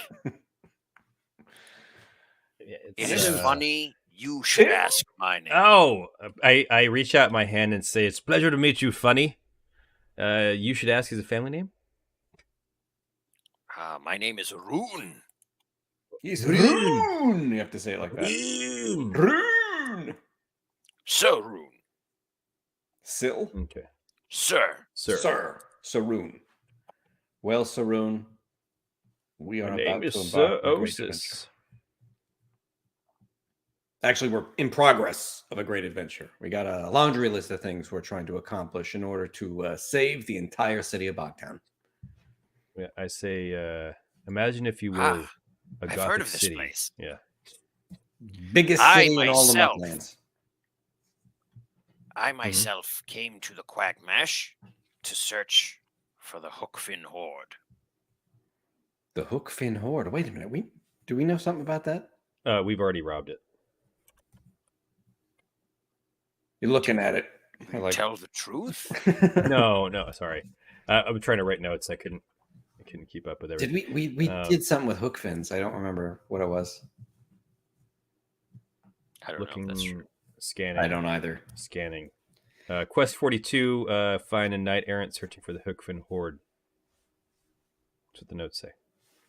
It is funny you should ask my name.
Oh, I reach out my hand and say, "It's a pleasure to meet you, Funny. You should ask his family name."
My name is Rune.
He's Rune. You have to say it like that. Rune.
Sir Rune.
Sil?
Okay.
Sir.
Saroon. Well, Saroon, we are
My
about
name is
to
Sir
embark on a great adventure.
Osis.
Actually, we're in progress of a great adventure. We got a laundry list of things we're trying to accomplish in order to save the entire city of Bogtown.
Yeah, I say, imagine if you will, a
I've
Gothic
heard of this
city.
place.
Yeah.
Biggest
I
city in all the
myself-
Mucklands.
I myself came to the Quagmash to search for the Hookfin Horde.
The Hookfin Horde. Wait a minute. Do we know something about that?
We've already robbed it.
You're looking at it.
Tell the truth?
No, sorry. I'm trying to write notes. I couldn't keep up with everything.
Did we did something with hook fins? I don't remember what it was.
I don't know if that's true.
Scanning.
I don't either.
Scanning. Quest 42, find a knight errant searching for the Hookfin Horde. That's what the notes say.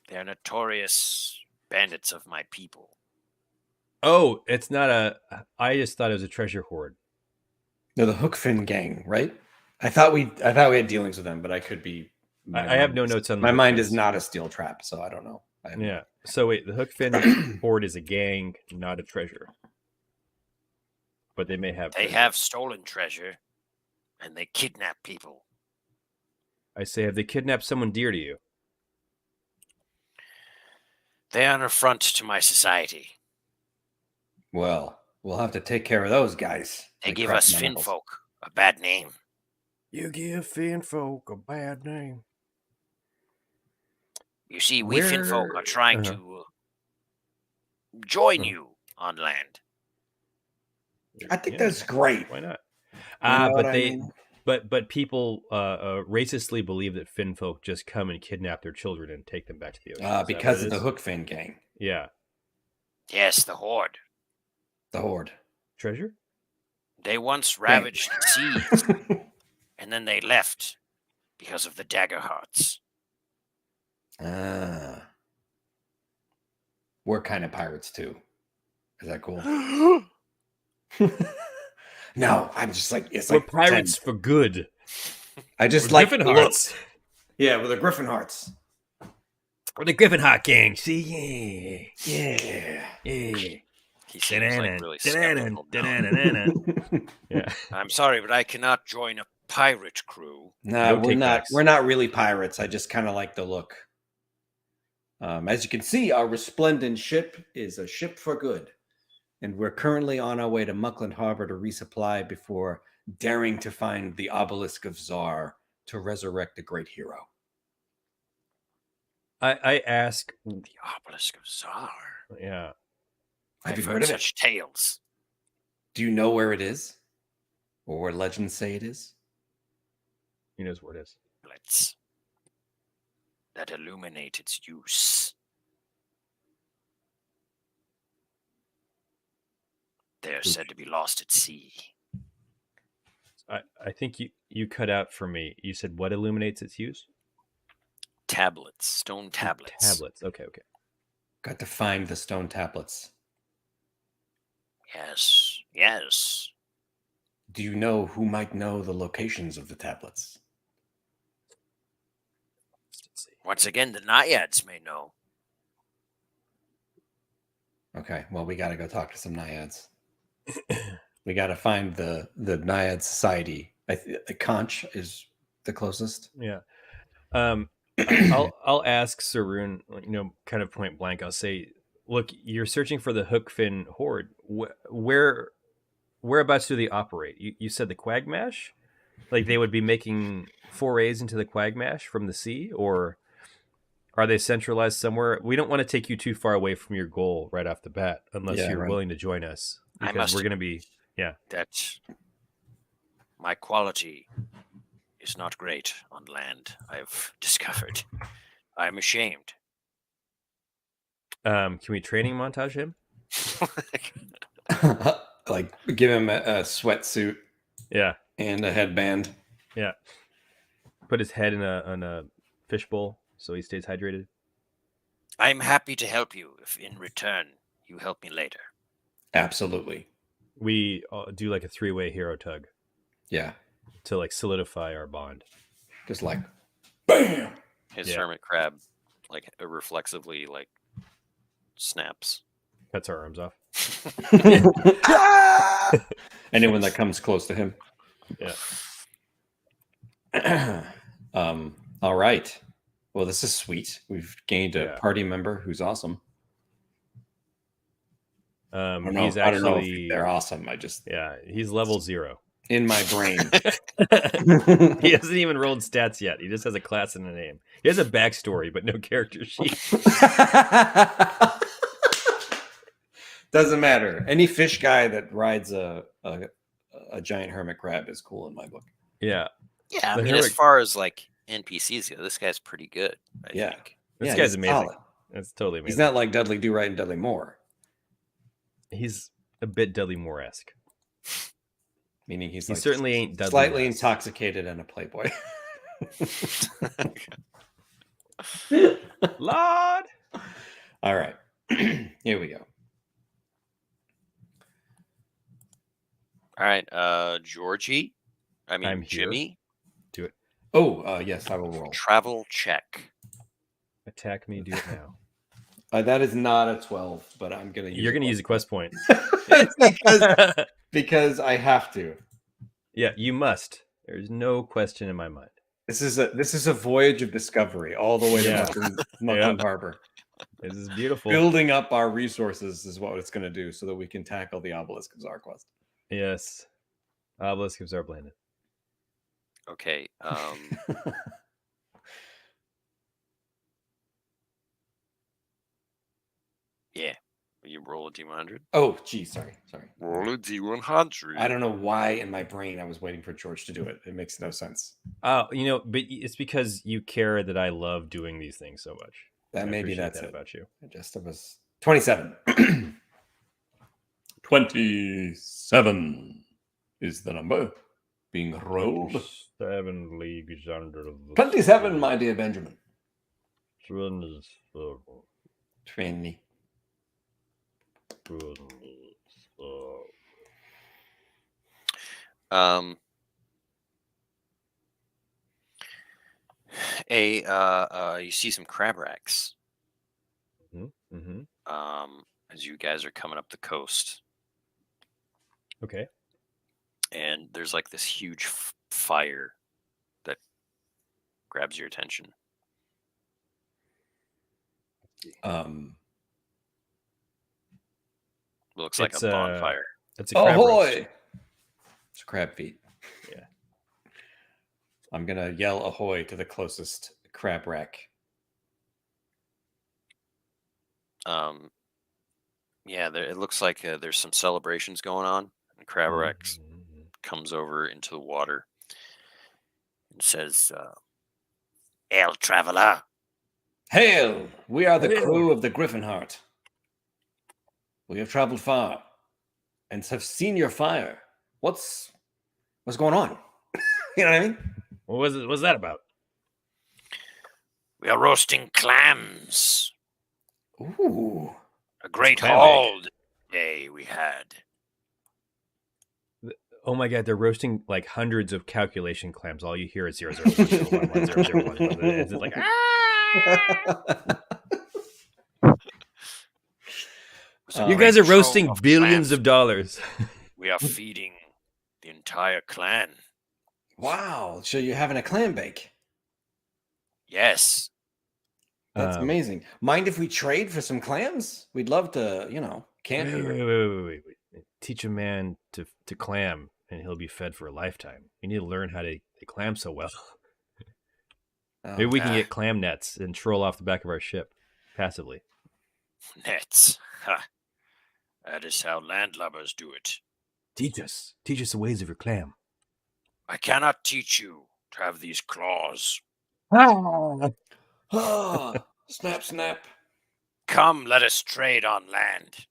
They're notorious bandits of my people.
Oh, it's not I just thought it was a treasure hoard.
No, the Hookfin gang, right? I thought we had dealings with them, but I could be.
I have no notes on.
My mind is not a steel trap, so I don't know.
Yeah. So wait, the Hookfin Horde is a gang, not a treasure. But they may have.
They have stolen treasure, and they kidnap people.
I say, have they kidnapped someone dear to you?
They are an affront to my society.
Well, we'll have to take care of those guys.
They give us Finfolk a bad name.
You give Finfolk a bad name.
You see, we Finfolk are trying to join you on land.
I think that's great.
Why not?
But
But people racistly believe that Finfolk just come and kidnap their children and take them back to the ocean.
Because of the Hookfin gang.
Yeah.
Yes, the Horde.
The Horde.
Treasure?
They once ravaged the seas, and then they left because of the Dagger Hearts.
We're kind of pirates too. Is that cool? No, I'm just like
we're pirates for good.
I just
we're
like
Griffin Hearts.
Yeah, we're the Griffin Hearts.
We're the Griffin Heart gang. See, yeah.
He seems like really skeptical now.
Yeah.
I'm sorry, but I cannot join a pirate crew.
No,
No
we're not.
takebacks.
We're not really pirates. I just kind of like the look. As you can see, our resplendent ship is a ship for good, and we're currently on our way to Muckland Harbor to resupply before daring to find the obelisk of Zar to resurrect a great hero.
I ask,
The obelisk of Zar.
yeah,
Have
I've
you
heard
heard of it?
such tales.
Do you know where it is, or where legends say it is?
he knows where it is.
Let's that illuminate its use. They are said to be lost at sea.
I think you cut out for me. You said what illuminates its use?
Tablets, stone tablets.
Tablets. Okay.
Got to find the stone tablets.
Yes.
Do you know who might know the locations of the tablets?
Let's see.
Once again, the naiads may know.
Okay, well, we got to go talk to some naiads. We got to find the Naiad Society. Conch is the closest.
Yeah. I'll ask Saroon, kind of point blank. I'll say, look, you're searching for the hookfin horde. Whereabouts do they operate? You said the Quagmash? Like they would be making forays into the Quagmash from the sea, or are they centralized somewhere? We don't want to take you too far away from your goal right off the bat, unless
Yeah,
you're
right.
willing to join us.
I
Because
must-
we're going to be,
That my quality is not great on land, I've discovered. I'm ashamed.
Can we training montage him?
Like, give him a sweatsuit
Yeah.
and a headband.
Yeah. Put his head in a fishbowl so he stays hydrated.
I'm happy to help you if in return you help me later.
Absolutely.
We do like a 3-way hero tug
Yeah.
to like solidify our bond.
Just like, bam!
His
Yeah.
hermit crab, like reflexively, like snaps.
Cuts our arms off.
Anyone that comes close to him.
Yeah.
All right. Well, this is sweet. We've gained a
Yeah.
party member who's awesome.
He's
I don't know
actually
if they're awesome.
he's level 0.
In my brain.
He hasn't even rolled stats yet. He just has a class and a name. He has a backstory, but no character sheet.
Doesn't matter. Any fish guy that rides a giant hermit crab is cool in my book.
Yeah.
Yeah, I
The
mean, as
hermit-
far as like NPCs go, this guy's pretty good. I
Yeah.
think.
This
Yeah,
guy's
he's
amazing.
solid.
That's totally amazing.
He's not like Dudley Do Right and Dudley Moore,
He's a bit Dudley Moore-esque.
meaning he's
He
like
certainly ain't Dudley
slightly
Moore-esque.
intoxicated and a playboy.
Lord!
All right. Here we go.
All right, Georgie.
I'm here.
Jimmy.
Do it.
Oh, yes, I will roll.
Travel check.
Attack me. Do it now.
That is not a 12, but I'm going to use
You're going to use a quest point.
because I have to.
Yeah, you must. There's no question in my mind.
This is a voyage of discovery all the way to
Yeah.
Muckland Harbor.
This is beautiful.
Building up our resources is what it's going to do so that we can tackle the obelisk of Zar quest.
Yes. Obelisk of Zarblanded.
Okay. Yeah. You roll a D100.
Oh, geez, sorry.
Roll a D100.
I don't know why in my brain I was waiting for George to do it. It makes no sense.
Oh, but it's because you care that I love doing these things so much.
That
I
maybe
appreciate
that's
that
it.
about you.
It was 27. 27 is the number being rolled.
7 leagues under the
27, my dear Benjamin.
27.
20.
You see some crab racks.
Mm-hmm.
As you guys are coming up the coast,
Okay.
and there's like this huge fire that grabs your attention? Looks like
It's
a bonfire.
It's a crab roast.
Ahoy! It's crab feet.
Yeah.
I'm gonna yell ahoy to the closest crab rack.
Yeah, it looks like there's some celebrations going on. And Crabrex comes over into the water and says, "Hail, traveler!
Hail! We are the
Hail!
crew of the Griffinheart. We have traveled far and have seen your fire. What's going on? You know what I mean?
What's that about?
We are roasting clams.
Ooh.
A great
clam
haul day we had."
Oh my god, they're roasting like hundreds of calculation clams. All you hear is 001011001. It's like
So
you
a
guys are
great show
roasting
of
billions
clams.
of dollars.
We are feeding the entire clan.
Wow. So you're having a clam bake.
Yes.
That's amazing. Mind if we trade for some clams? We'd love to, camp here.
Wait. Teach a man to clam, and he'll be fed for a lifetime. You need to learn how to clam so well. Maybe we can get clam nets and troll off the back of our ship passively.
Nets. Ha. That is how landlubbers do it.
Teach us the ways of your clam.
I cannot teach you to have these claws.
Ah, snap, snap.
Come, let us trade on land.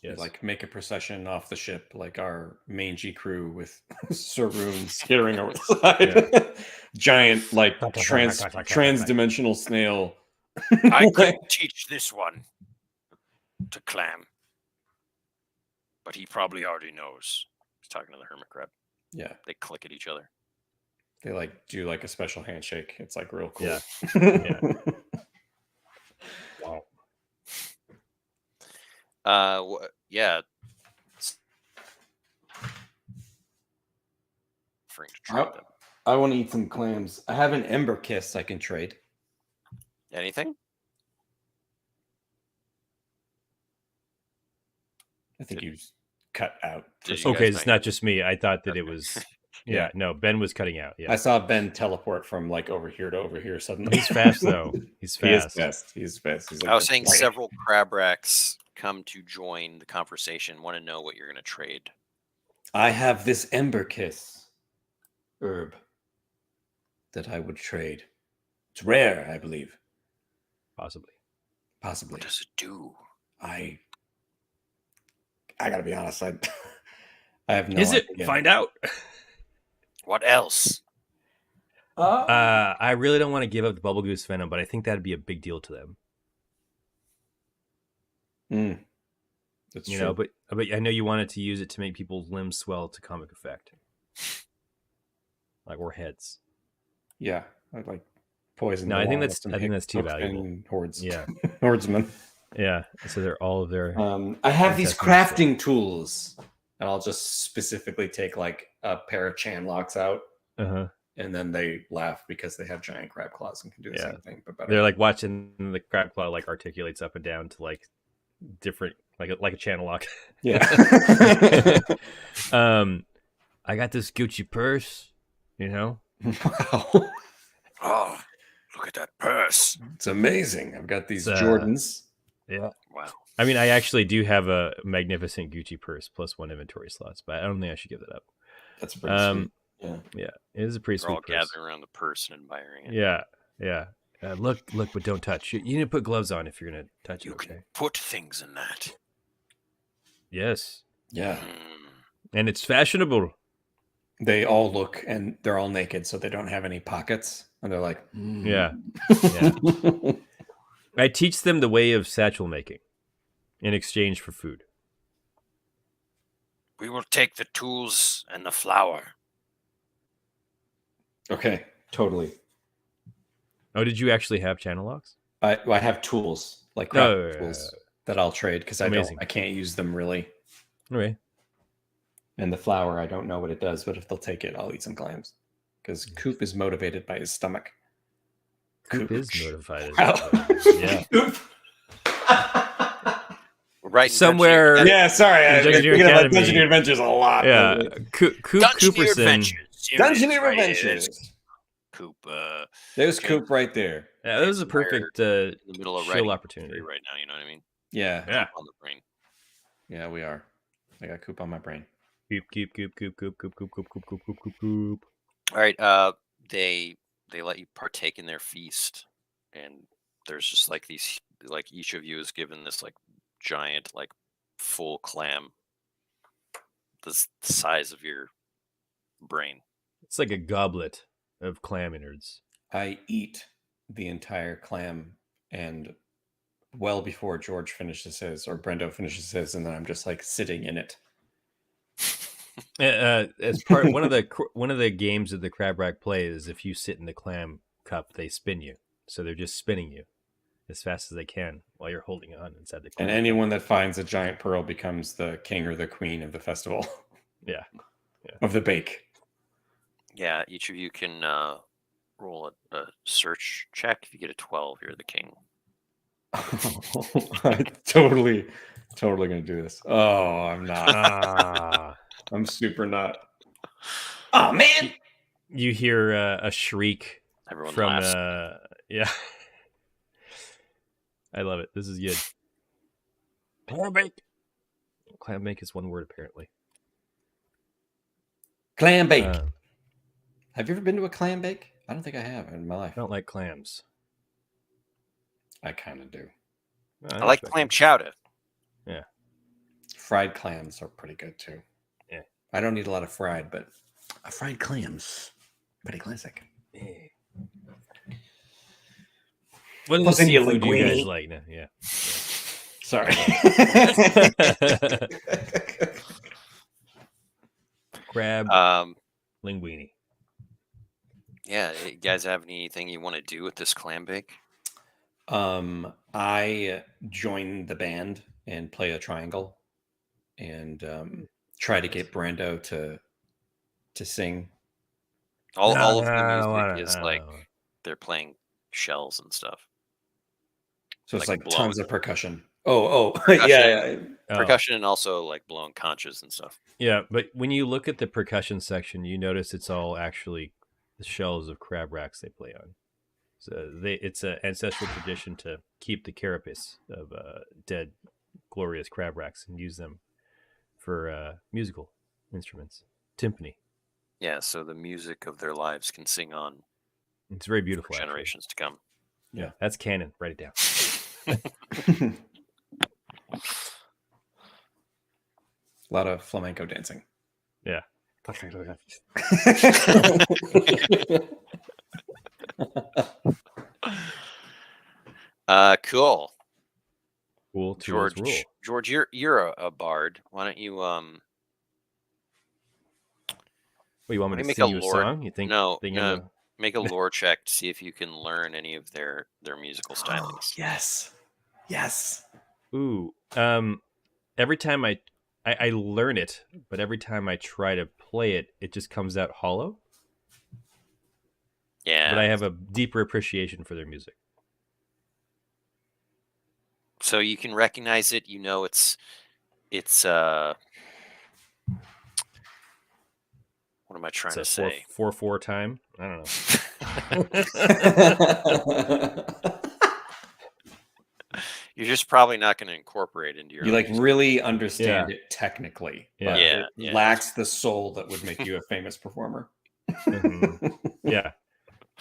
Yes.
Like make a procession off the ship, like our mangy crew with Saroon skittering over the side. Giant, like trans-dimensional snail.
I could teach this one to clam, but he probably already knows. He's talking to the hermit crab.
Yeah,
They click at each other.
they like do like a special handshake. It's like real cool.
Yeah. Yeah. Wow.
Yeah. Offering to trade them.
I want to eat some clams. I have an ember kiss I can trade.
Anything?
I think you cut out.
Did you
Okay,
guys
it's
know?
not just me. I thought that it was.
Yeah.
No, Ben was cutting out. Yeah,
I saw Ben teleport from like over here to over here suddenly.
he's fast though. He's fast.
He's fast. He's like
I was saying
lightning.
several crab racks come to join the conversation, want to know what you're going to trade.
I have this ember kiss herb that I would trade. It's rare, I believe.
Possibly.
Possibly.
What does it do?
I gotta be honest. I have no
Is it?
idea.
Find out.
What else?
I really don't want to give up the bubble goose venom, but I think that'd be a big deal to them.
That's
You
true.
know, but I know you wanted to use it to make people's limbs swell to comic effect, or heads.
Yeah, I like poison.
No, I think that's too valuable.
Hordes.
Yeah,
Hordsmen.
yeah. So they're all of their.
I have these
That's
crafting tools, and I'll just specifically take like a pair of chan locks out,
Uh-huh.
and then they laugh because they have giant crab claws and can do the same thing, but better.
They're like watching the crab claw like articulates up and down to like different like a channel lock.
Yeah.
I got this Gucci purse, you know.
Wow.
Oh, look at that purse.
It's amazing. I've got these
It's,
Jordans.
Yeah.
Wow.
I mean, I actually do have a magnificent Gucci purse plus 1 inventory slots, but I don't think I should give that up.
That's pretty sweet. Yeah.
Yeah, it is a pretty
We're all
sweet purse.
gathering around the purse and admiring it.
Yeah. Look, but don't touch. You need to put gloves on if you're gonna touch
You
it. Okay.
can put things in that.
Yes,
Yeah.
and it's fashionable.
They all look and they're all naked, so they don't have any pockets. And they're like,
Yeah. I teach them the way of satchel making in exchange for food.
We will take the tools and the flour.
Okay, totally.
Oh, did you actually have channel locks?
I have tools, like
Oh,
craft tools that I'll trade because I
Amazing.
can't use them really.
Okay.
And the flour, I don't know what it does, but if they'll take it, I'll eat some clams. Because Coop is motivated by his stomach.
Coop is motivated.
Yeah.
Right.
Somewhere.
Yeah, sorry.
In
I've been
Dungeoneer
thinking about
Academy.
Dungeon Adventures a lot.
Yeah. Coop Cooperson.
Dungeoneer Adventures.
Coop.
There's Coop right there.
Yeah, that was a perfect
in the middle of
shill
writing
opportunity
right now. You know what I mean?
Yeah.
Yeah.
On the brain.
Yeah, we are. I got Coop on my brain.
Coop.
All right. They let you partake in their feast, and there's just like these, like each of you is given this like giant, like full clam, the size of your brain.
It's like a goblet of clam innards.
I eat the entire clam, and well before George finishes his or Brendo finishes his, and then I'm just like sitting in it.
As part one of the games that the crab rack plays is if you sit in the clam cup, they spin you. So they're just spinning you as fast as they can while you're holding on inside the clam.
And anyone that finds a giant pearl becomes the king or the queen of the festival.
Yeah.
Of the bake.
Yeah, each of you can roll a search check. If you get a 12, you're the king.
I'm totally gonna do this. Oh, I'm not. I'm super not. Oh man!
You hear a shriek.
Everyone
from
laughs.
Yeah. I love it. This is good. Clam bake. Clam bake is one word apparently.
Clam bake. Have you ever been to a clam bake? I don't think I have in my life.
I don't like clams.
I kind of do.
I like clam chowder.
Yeah.
Fried clams are pretty good too.
Yeah.
I don't need a lot of fried, but a fried clams, pretty classic.
Yeah. What
Plus in your
seafood you guys
linguine.
like? No, yeah.
Sorry.
Crab linguine.
Yeah, you guys have anything you want to do with this clam bake?
I join the band and play a triangle and try to get Brando to sing.
All of the music is like they're playing shells and stuff.
So it's like
blowing.
tons of percussion. Oh,
Percussion.
yeah.
Percussion and also like blowing conches and stuff.
Yeah, but when you look at the percussion section, you notice it's all actually the shells of crab racks they play on. So it's an ancestral tradition to keep the carapace of dead, glorious crab racks and use them for musical instruments, timpani.
Yeah, so the music of their lives can sing on.
It's very beautiful.
For generations to come.
Yeah, that's canon. Write it down.
A lot of flamenco dancing.
Yeah.
Cool.
Cool.
George, you're a bard. Why don't you
What, you want me to
make
sing
a
you a
lore?
song? You think?
No. Make a lore check to see if you can learn any of their musical stylings.
Yes.
Ooh. Every time I learn it, but every time I try to play it, it just comes out hollow.
Yeah.
But I have a deeper appreciation for their music.
So you can recognize it. You know it's what am I trying to say?
4/4 time. I don't know.
You're just probably not going to incorporate into your.
You like really understand it technically, but
it
lacks the soul that would make you a famous performer.
Mm-hmm. Yeah,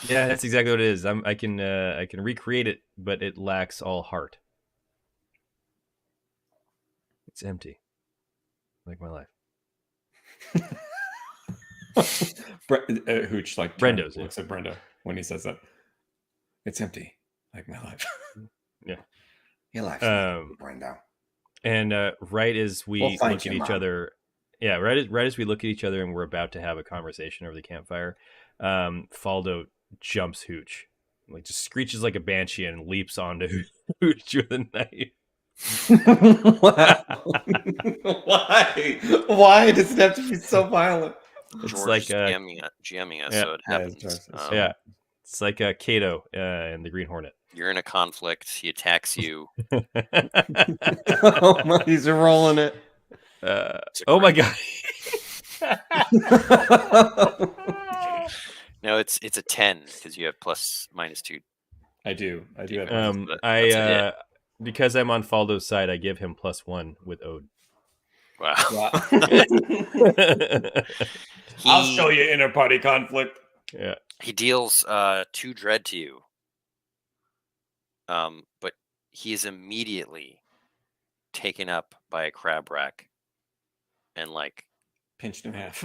that's exactly what it is. I can recreate it, but it lacks all heart. It's empty, like my life.
Hooch like
Brendo's
looks at Brendo when he says that. It's empty, like my life.
Yeah.
Your life's Brendo.
And right as we look at each other, right as we look at each other and we're about to have a conversation over the campfire, Faldo jumps Hooch, like just screeches like a banshee and leaps onto Hooch with a knife.
Wow. Why? Why does it have to be so violent?
It's
George
like
is GMing us,
yeah.
so it
Yeah,
happens.
it's
Yeah, it's like Kato in the Green Hornet.
You're in a conflict. He attacks you.
Oh my, he's rolling it.
It's a
Oh my
crap.
god!
No, it's a 10 because you have +/-2.
I do have.
Defense. That's a hit.
Because I'm on Faldo's side, I give him +1 with Ode.
Wow.
Wow.
He,
I'll show you inner party conflict.
Yeah.
he deals 2 dread to you. But he is immediately taken up by a crab rack and like
Pinched in half.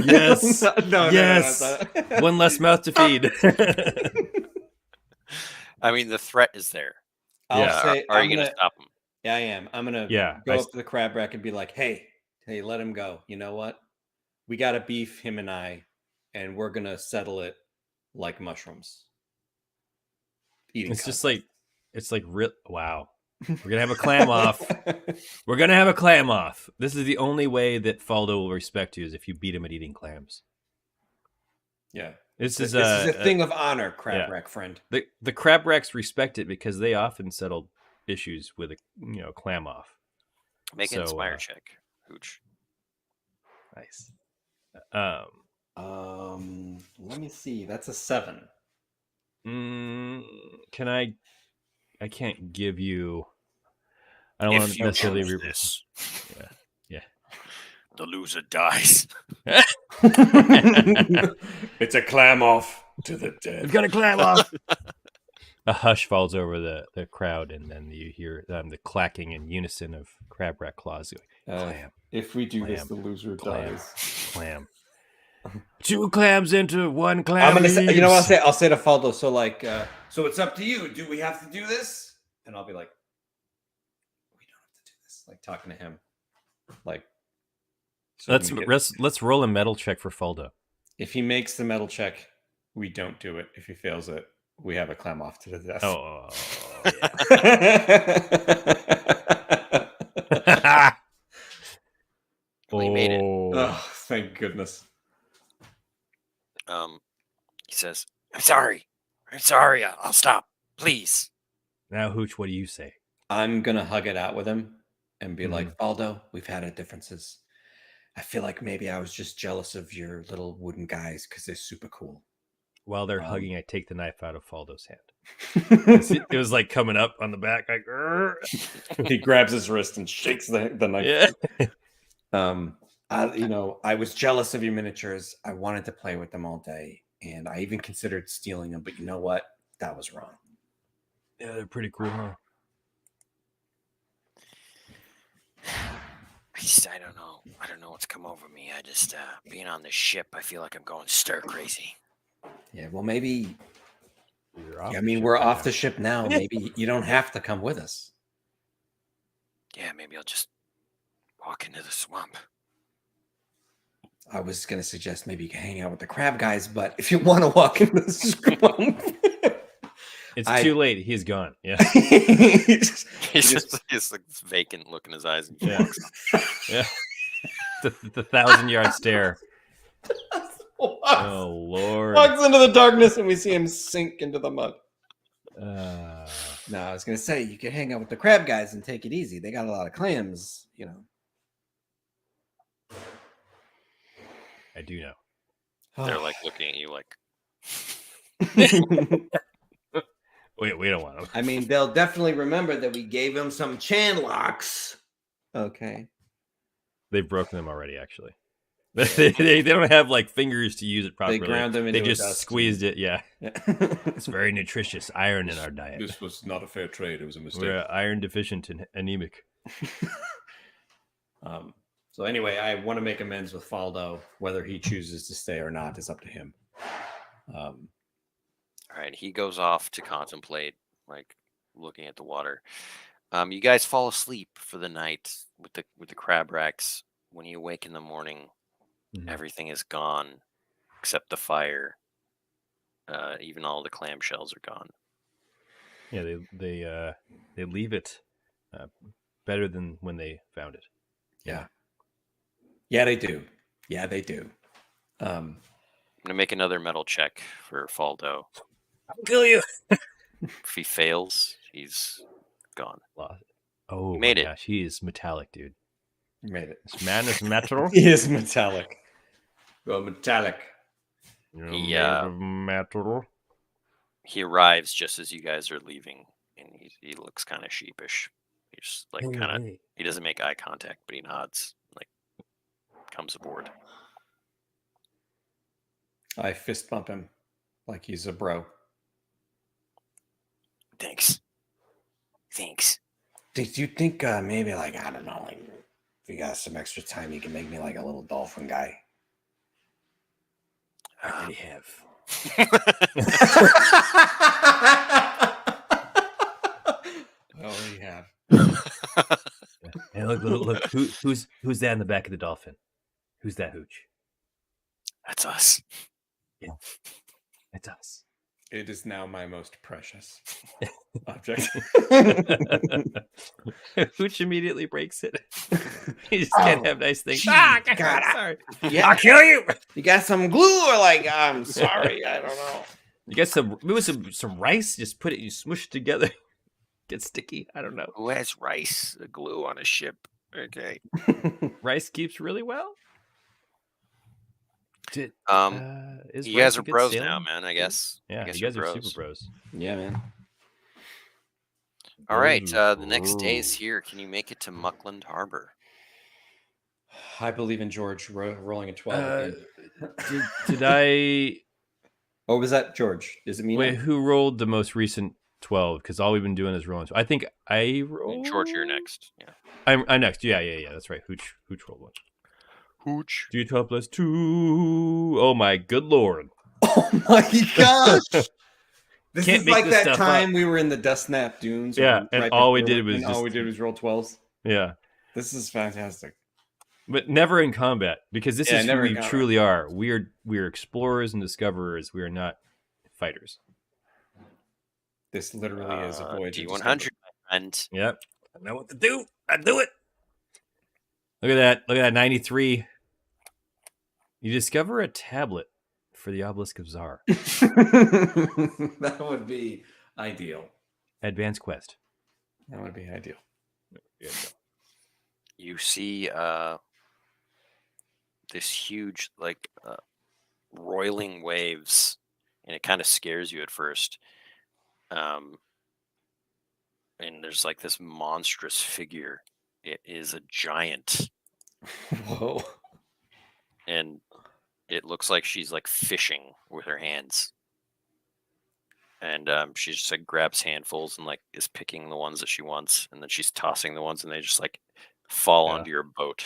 Yes.
No,
Yes.
no.
One less mouth to feed.
I mean, the threat is there.
I'll say,
Are you going to stop him?
Yeah, I am. I'm gonna go up to the crab rack and be like, hey, let him go. You know what? We got to beef him and I, and we're gonna settle it like mushrooms.
It's just like, wow. We're gonna have a clam off. We're gonna have a clam off. This is the only way that Faldo will respect you, is if you beat him at eating clams.
Yeah.
This is
a thing of honor, crab rack friend.
The crab racks respect it because they often settle issues with a clam off.
Make an inspire check, Hooch.
Nice.
Let me see. That's a 7.
Can I can't give you. I don't want to necessarily
this.
Yeah.
The loser dies.
It's a clam off to the dead.
We've got a clam off. A hush falls over the crowd, and then you hear the clacking in unison of crab rack claws. Clam.
If we do this, the loser dies.
Clam. 2 clams into 1 clam.
I'm gonna say, you know what I'll say to Faldo. So like, so it's up to you. Do we have to do this? And I'll be like, we don't have to do this. Like talking to him, like. So
let's roll a metal check for Faldo.
If he makes the metal check, we don't do it. If he fails it, we have a clam off to the death.
Oh,
yeah.
Well, he made it.
Oh, thank goodness.
He says, I'm sorry. I'll stop. Please.
Now, Hooch, what do you say?
I'm going to hug it out with him and be like, Faldo, we've had our differences. I feel like maybe I was just jealous of your little wooden guys because they're super cool.
While they're hugging, I take the knife out of Faldo's hand. It was like coming up on the back. Like,
he grabs his wrist and shakes the knife.
Yeah.
I was jealous of your miniatures. I wanted to play with them all day. And I even considered stealing them. But you know what? That was wrong.
Yeah, they're pretty cool, huh?
I don't know. I don't know what's come over me. I just, being on this ship, I feel like I'm going stir crazy.
Yeah, well, maybe.
We're
off the ship now. Maybe you don't have to come with us.
Yeah, maybe I'll just walk into the swamp.
I was going to suggest maybe you can hang out with the crab guys, but if you want to walk into the swamp.
It's too late. He's gone. Yeah.
He's like vacant look in his eyes. And
yeah. The 1,000-yard stare. Oh, Lord.
Walks into the darkness and we see him sink into the mud.
No,
I was going to say, you could hang out with the crab guys and take it easy. They got a lot of clams,
I do know.
They're like looking at you like.
We don't want them.
I mean, they'll definitely remember that we gave them some chan locks. Okay.
They've broken them already, actually. they don't have like fingers to use it properly.
They ground them into
They just
dust
squeezed it. Yeah. It's very nutritious. Iron in our diet.
This was not a fair trade. It was a mistake.
We're iron deficient and anemic.
So anyway, I want to make amends with Faldo. Whether he chooses to stay or not is up to him.
All right, he goes off to contemplate, like looking at the water. You guys fall asleep for the night with the crab racks. When you wake in the morning, everything is gone except the fire. Even all the clam shells are gone.
Yeah, they leave it better than when they found it.
Yeah. Yeah, they do. Yeah, they do.
I'm gonna make another metal check for Faldo.
I'll kill you.
If he fails, he's gone.
Oh,
Made
my
it.
gosh, he is metallic, dude.
You made it.
This man is metal.
He is metallic. Well, metallic.
You're
He,
made of metal.
He arrives just as you guys are leaving, and he looks kind of sheepish. He's like he doesn't make eye contact, but he nods, like comes aboard.
I fist bump him like he's a bro.
Thanks.
Did you think maybe like, I don't know, like if you got some extra time, you can make me like a little dolphin guy?
I already have.
I already have.
Hey, look! Who's that in the back of the dolphin? Who's that hooch?
That's us.
Yeah, it's us.
It is now my most precious object.
Hooch immediately breaks it. You just can't have nice things.
God,
Sorry.
Yeah.
I'll kill you.
You got some glue, or like, I'm sorry, I don't know.
You got some rice. Just put it. You smush it together. Get sticky. I don't know.
Who has rice glue on a ship? Okay.
Rice keeps really well.
You
Is
guys
rice
are
a good
bros
sailing?
now, man. I guess.
Yeah,
I guess
you guys
you're
are super bros.
Yeah, man.
All right. The next day is here. Can you make it to Muckland Harbor?
I believe in George rolling a 12 again.
Did I?
Oh, was that George? Is it me?
Wait,
now?
who rolled the most recent 12? Because all we've been doing is rolling. I think I rolled.
George, you're next. Yeah.
I'm next. Yeah. That's right. Hooch rolled one.
Hooch.
D12 plus 2. Oh my good lord.
Oh my gosh. This
Can't
is
make
like
this
that
stuff
time
up.
we were in the Dust Snap Dunes.
Yeah, and all we did was
all we did was roll 12s.
Yeah.
This is fantastic.
But never in combat, because this is who
never in
we
combat.
truly are. We're explorers and discoverers. We are not fighters.
This literally is a voyage. of
D100,
discovery.
my friend.
Yep. I know what to do. I do it. Look at that. Look at that. 93. You discover a tablet for the obelisk of Tsar.
That would be ideal.
Advanced quest.
That would be ideal.
You see this huge, like, roiling waves, and it kind of scares you at first. And there's like this monstrous figure. It is a giant,
Whoa.
and it looks like she's like fishing with her hands. And she just like grabs handfuls and like is picking the ones that she wants, and then she's tossing the ones, and they just like fall onto your boat.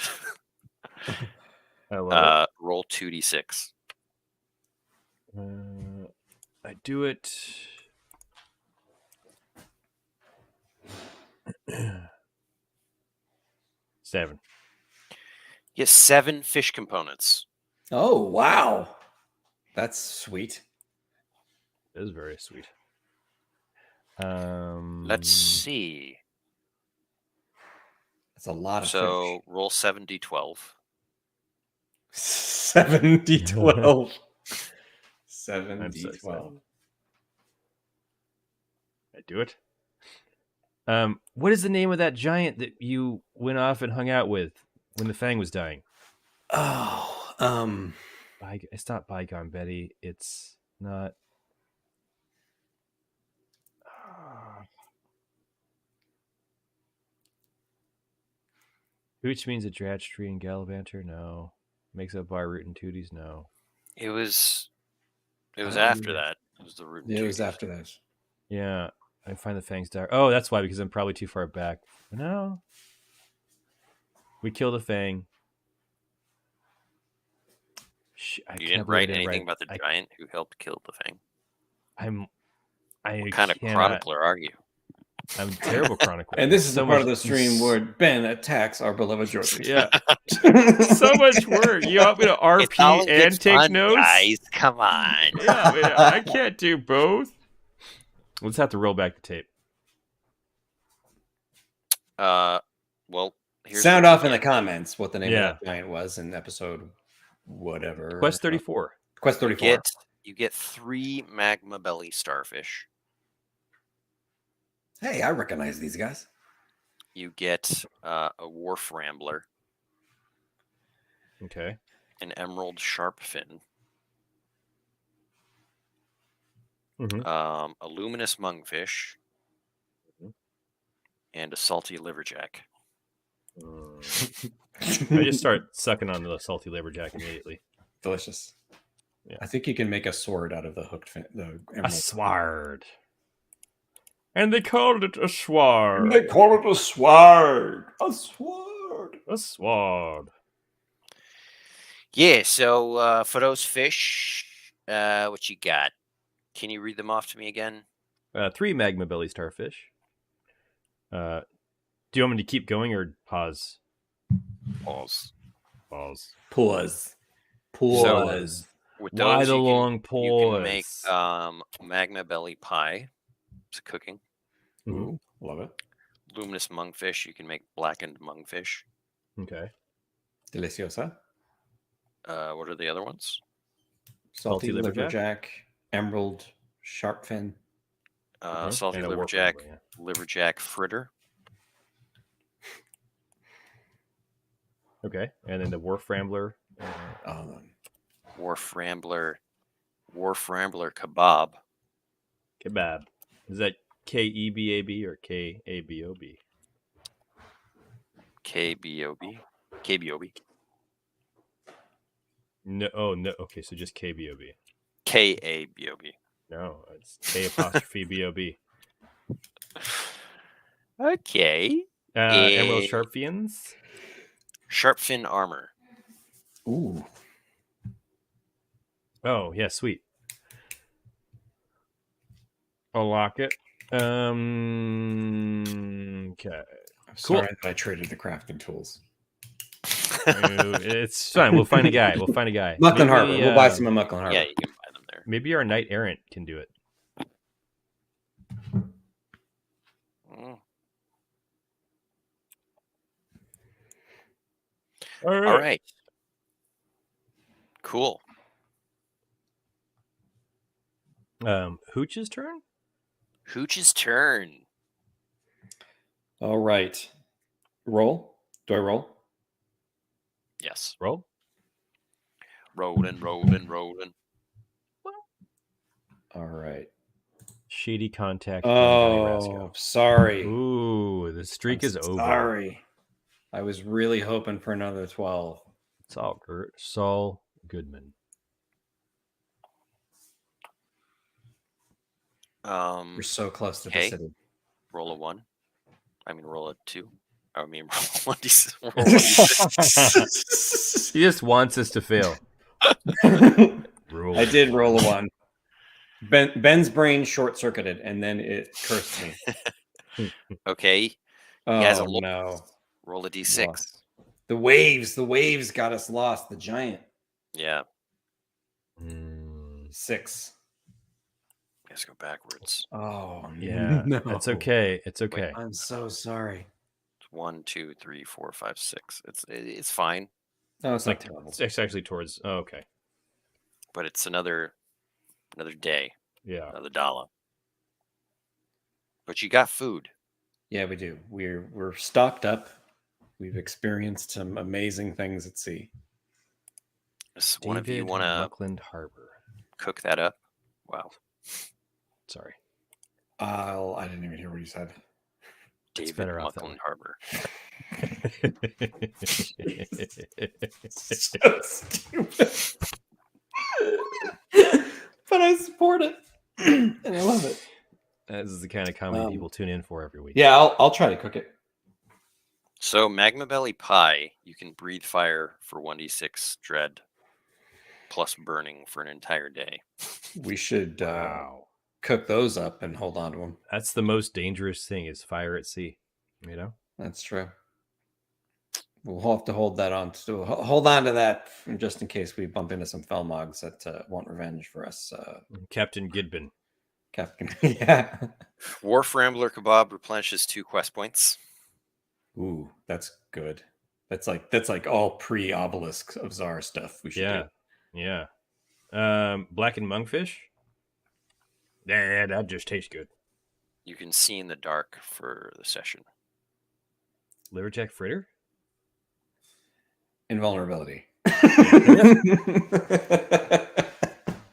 I love it.
Roll 2d6.
I do it. Seven.
You have 7 fish components.
Oh, wow. That's sweet.
That is very sweet.
Let's see.
That's a lot of
So roll 7d12.
7d12.
I'm so
7d12.
excited. I do it. What is the name of that giant that you went off and hung out with when the Fang was dying?
Oh,
It's not Bygone Betty. It's not. Hooch means a Dratch tree and Gallivanter? No. Makes up by Root and Tooties? No.
It was after that. It was the root.
it was after this.
Yeah. I find the Fang's dire. Oh, that's why, because I'm probably too far back. No. We killed a Fang.
You didn't write anything about the giant who helped kill the Fang. What kind of chronicler are you?
I'm a terrible chronicler.
And this is the part of the stream where Ben attacks our beloved Jordan.
Yeah. So much work. You want me to RP and take
fun,
notes?
guys, come on.
Yeah, I can't do both. Let's have to roll back the tape.
Well, here's
Sound
what you
off in the
get.
comments what the name
Yeah.
of that giant was in episode whatever.
Quest 34.
Quest 34.
You get 3 magma belly starfish.
Hey, I recognize these guys.
You get a wharf rambler,
Okay.
an emerald sharp fin,
Mm-hmm.
a luminous mungfish, and a salty liverjack.
I just start sucking on the salty liverjack immediately.
Delicious.
Yeah.
I think you can make a sword out of the hooked fin. The
A
emerald.
sword. And they called it a sword.
They call it a sword. A sword.
A sword.
Yeah, so for those fish, what you got? Can you read them off to me again?
3 magma belly starfish. Do you want me to keep going or pause?
Pause.
Pause.
Pause.
Pause.
With
Why
those,
the
you
long
can make
pause?
magma belly pie. It's cooking.
Ooh, love it.
Luminous mungfish. You can make blackened mungfish.
Okay.
Deliciosa.
What are the other ones?
Salty
Salty liverjack?
liverjack. Emerald sharp fin.
Salty
And a wharf
liverjack.
rambler,
Liverjack fritter.
Okay. And then the wharf rambler.
Wharf rambler kebab.
Kebab. Is that KEBAB or KABOB?
KBOB. KBOB.
No. Oh, no. Okay. So just KBOB.
KABOB.
No. It's K''BOB.
Okay.
Emerald sharp fins.
Sharp fin armor.
Ooh.
Oh, yeah. Sweet. I'll lock it. Okay.
I'm
Cool.
sorry that I traded the crafting tools.
It's fine. We'll find a guy.
Mucklin Harbor.
Maybe,
We'll buy some in Mucklin Harbor.
Yeah, you can buy them there.
Maybe our knight errant can do it.
Mm.
All
All right. Cool.
Hooch's turn?
Hooch's turn.
All right. Roll. Do I roll?
Yes.
Roll.
Rolling.
All right.
Shady contact. Johnny
Oh,
Rasco.
sorry.
Ooh, the streak is over.
Sorry. I was really hoping for another 12.
Saul Goodman.
We're so close to the
okay.
city.
Roll a 1. I mean, roll a 2. I mean, roll 1d6.
He just wants us to fail.
I did roll a 1. Ben's brain short-circuited, and then it cursed me.
Okay. He
Oh,
has a
no.
Roll a d6.
Lost. The waves got us lost. The giant.
Yeah.
6.
Let's go backwards.
Oh,
Yeah.
no.
It's okay. It's okay.
Wait.
I'm so sorry.
1, 2, 3, 4, 5, 6. It's fine,
No, it's not
Like
terrible.
it's actually towards. Oh, okay.
but it's another day,
Yeah.
another dollar. But you got food.
Yeah, we do. We're stocked up. We've experienced some amazing things at sea.
Does one of you want to
Muckland Harbor.
cook that up? Wow.
Sorry.
I didn't even hear what you said.
David
better off that
Muckland Harbor.
So stupid. But I support it. And I love it.
This is the kind of comedy people tune in for every week.
Yeah, I'll try to cook it.
So magma belly pie, you can breathe fire for 1d6 dread plus burning for an entire day.
We should
Wow.
cook those up and hold on to them.
That's the most dangerous thing is fire at sea. You know?
That's true. We'll have to hold that on to hold on to that just in case we bump into some Felmogs that want revenge for us.
Captain Gidbin.
Captain, yeah.
Wharf Rambler Kebab replenishes 2 quest points.
Ooh, that's good. That's like all pre-obelisk of Tsar stuff we should do.
Yeah. Blackened monkfish. Yeah, that just tastes good.
You can see in the dark for the session.
Liverjack fritter.
Invulnerability.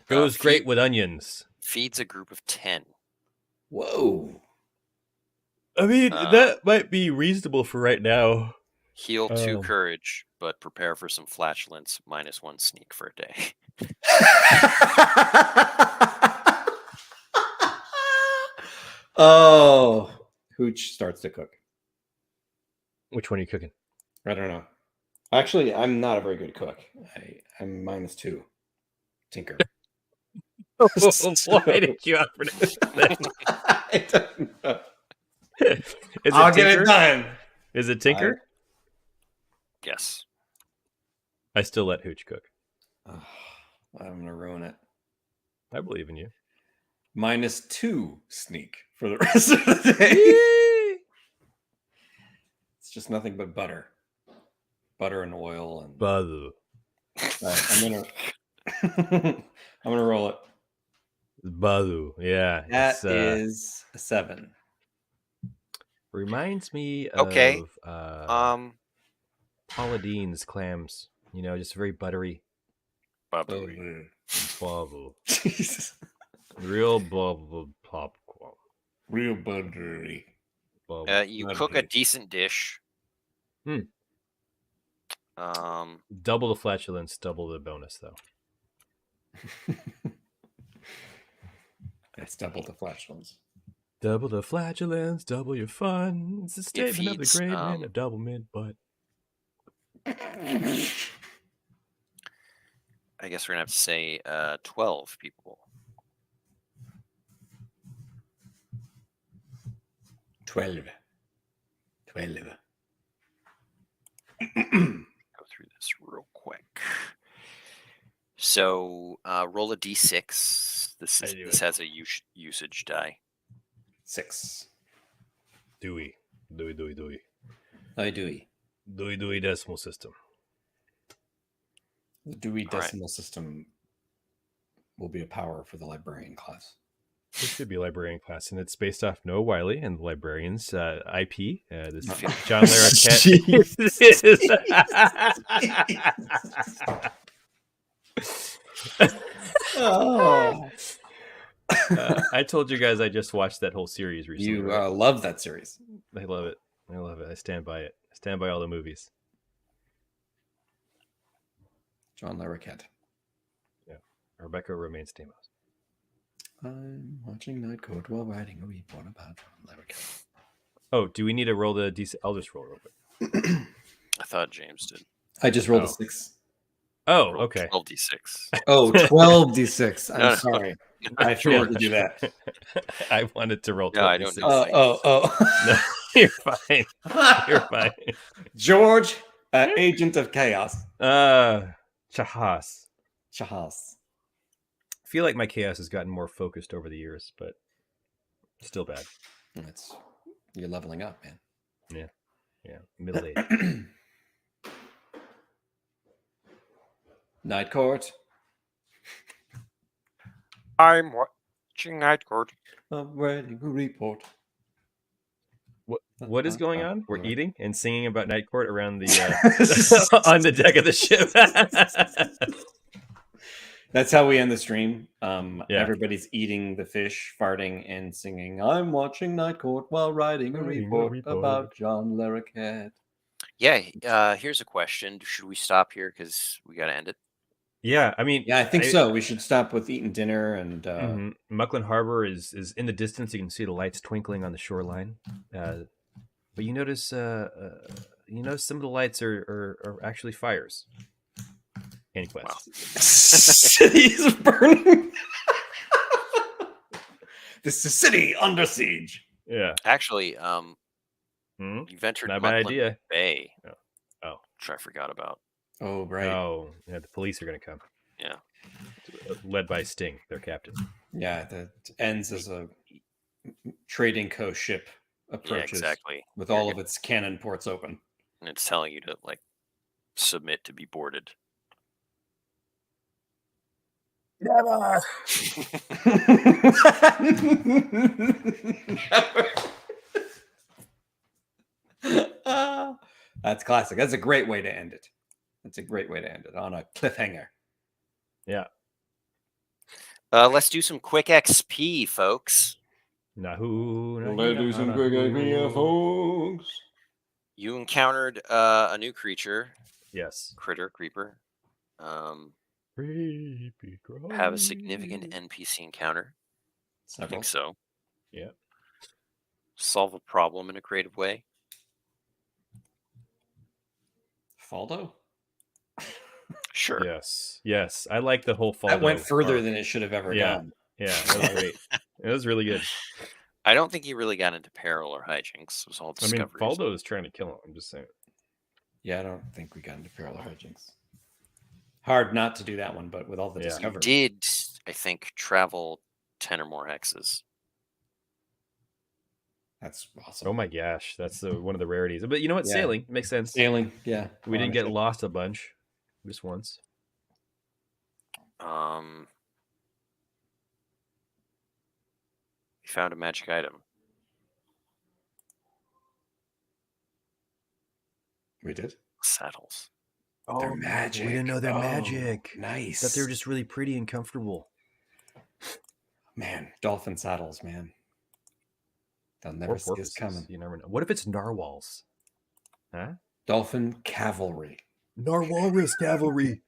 Goes great with onions.
Feeds a group of 10.
Whoa.
I mean, that might be reasonable for right now.
Heal 2 courage, but prepare for some flatulence. -1 sneak for a day.
Oh, Hooch starts to cook.
Which one are you cooking?
I don't know. Actually, I'm not a very good cook. I'm -2. Tinker.
Why did you offer that?
I don't know.
I'll
get it done.
Is it Tinker?
Yes.
I still let Hooch cook.
Oh, I'm gonna ruin it.
I believe in you.
-2 sneak for the rest of the day. It's just nothing but butter and oil and
butter.
Right, I'm gonna roll it.
Butter, yeah.
That is a 7.
Reminds me
Okay.
of Paula Deen's clams. You know, just very buttery.
Bubble.
Bubble.
Jesus.
Real bubble popcorn.
Real buttery.
You cook a decent dish.
Double the flatulence, double the bonus, though.
It's double the flatulence.
Double the flatulence, double your fun. It's a statement of the great man of double mid butt.
I guess we're gonna have to say 12 people.
12.
Go through this real quick. So roll a d6. This has a usage die.
6.
Dewey.
Hi, Dewey.
Dewey decimal system.
The Dewey decimal system will be a power for the librarian class.
This should be a librarian class, and it's based off Noah Wiley and the librarian's IP. This is John Larroquette. I told you guys I just watched that whole series recently.
You love that series.
I love it. I stand by it. I stand by all the movies.
John Larroquette.
Yeah. Rebecca Romaine Stamos.
I'm watching Night Court while writing a report about John Larroquette.
Oh, do we need to roll the DC? I'll just roll real quick.
I thought James did.
I just rolled a 6.
Oh, okay.
12d6.
Oh, 12d6. I'm sorry. I failed to do that.
I wanted to roll 12d6.
No, I don't know.
No, you're fine. You're fine.
George, agent of chaos.
Chahas. I feel like my chaos has gotten more focused over the years, but still bad.
You're leveling up, man.
Yeah. Middle age.
Night Court.
I'm watching Night Court.
I'm writing a report.
What is going on? We're eating and singing about Night Court around the on the deck of the ship.
That's how we end the stream.
Yeah.
Everybody's eating the fish, farting, and singing, I'm watching Night Court while writing a report about John Larroquette.
Yeah, here's a question. Should we stop here because we got to end it?
Yeah, I mean...
Yeah, I think so. We should stop with eating dinner. And
Mucklin Harbor is in the distance. You can see the lights twinkling on the shoreline. But you notice some of the lights are actually fires. Anyway.
Wow.
City's burning. This is a city under siege.
Yeah.
Actually, you've entered
Not a bad idea.
Bay.
Oh.
Which I forgot about.
Oh, right.
Oh, yeah, the police are going to come.
Yeah.
Led by Sting, their captain.
Yeah, that ends as a trading co ship approaches
exactly.
with
You're
all of its cannon ports open.
And it's telling you to like submit to be boarded.
Never.
That's classic. That's a great way to end it. That's a great way to end it on a cliffhanger.
Yeah.
Let's do some quick XP, folks.
folks.
You encountered a new creature.
Yes.
Creeper. Have a significant NPC encounter. I think so.
Yeah.
Solve a problem in a creative way.
Faldo?
Sure.
Yes. I like the whole Faldo.
That went further
arc.
than it should have ever
Yeah.
gone.
Yeah, that was great. It was really good.
I don't think he really got into peril or hijinks. It was all
I mean,
discoveries.
Faldo is trying to kill him. I'm just saying.
Yeah, I don't think we got into parallel hijinks. Hard not to do that one, but with all the
Yeah.
You
discovery.
did, I think, travel 10 or more hexes.
That's awesome.
Oh my gosh, that's one of the rarities. But you know what?
Yeah.
Sailing it makes sense.
Sailing, yeah.
We didn't
On a
get
ship.
lost a bunch, just once.
We found a magic item.
We did.
Saddles.
They're magic.
We didn't know they're
Oh,
magic.
Nice.
That they were just really pretty and comfortable.
Man, dolphin saddles, man. They'll never
Or
see us
porpoises.
coming.
You never know. What if it's narwhals? Huh?
Dolphin cavalry.
Narwhalrus cavalry.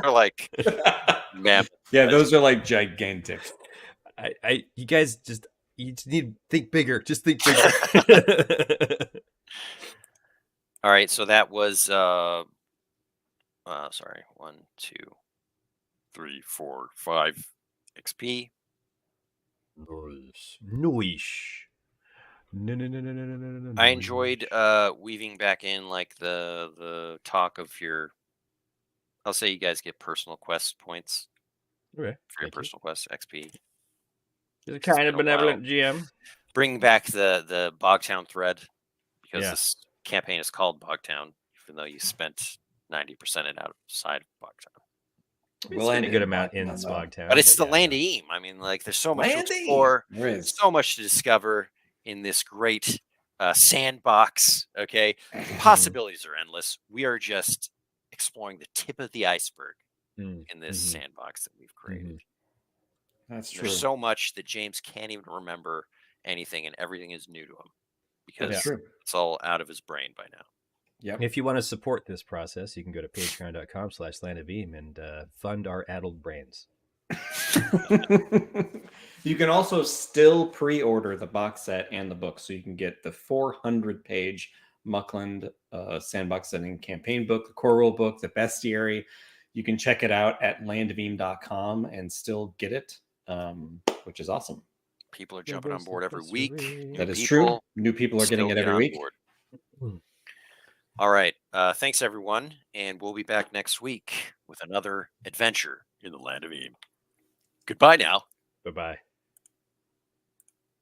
They're like, man.
Yeah, those are like gigantic.
You guys you just need to think bigger. Just think bigger.
All right, so that was sorry, 1, 2, 3, 4, 5 XP.
Noish. No.
I enjoyed weaving back in like the talk of your. I'll say you guys get personal quest points
Okay.
for your personal quest XP.
He's a kind of benevolent GM.
Bring back the Bogtown thread because
Yeah.
this campaign is called Bogtown, even though you spent 90% it outside of Bogtown.
We'll end a good amount in Bogtown.
But it's the land of Eam. I mean, like, there's so much to explore.
There is.
So much to discover in this great sandbox. Okay, possibilities are endless. We are just exploring the tip of the iceberg in this sandbox that we've created.
That's true.
There's so much that James can't even remember anything, and everything is new to him because it's all out of his brain by now.
Yep.
If you want to support this process, you can go to patreon.com/landofeam and fund our addled brains.
You can also still pre-order the box set and the book, so you can get the 400-page Muckland sandbox setting campaign book, the core rule book, the bestiary. You can check it out at landofeam.com and still get it, which is awesome.
People are jumping on board every week.
That is true. New people are getting it every week.
All right. Thanks, everyone. And we'll be back next week with another adventure in the land of Eam. Goodbye now.
Bye-bye.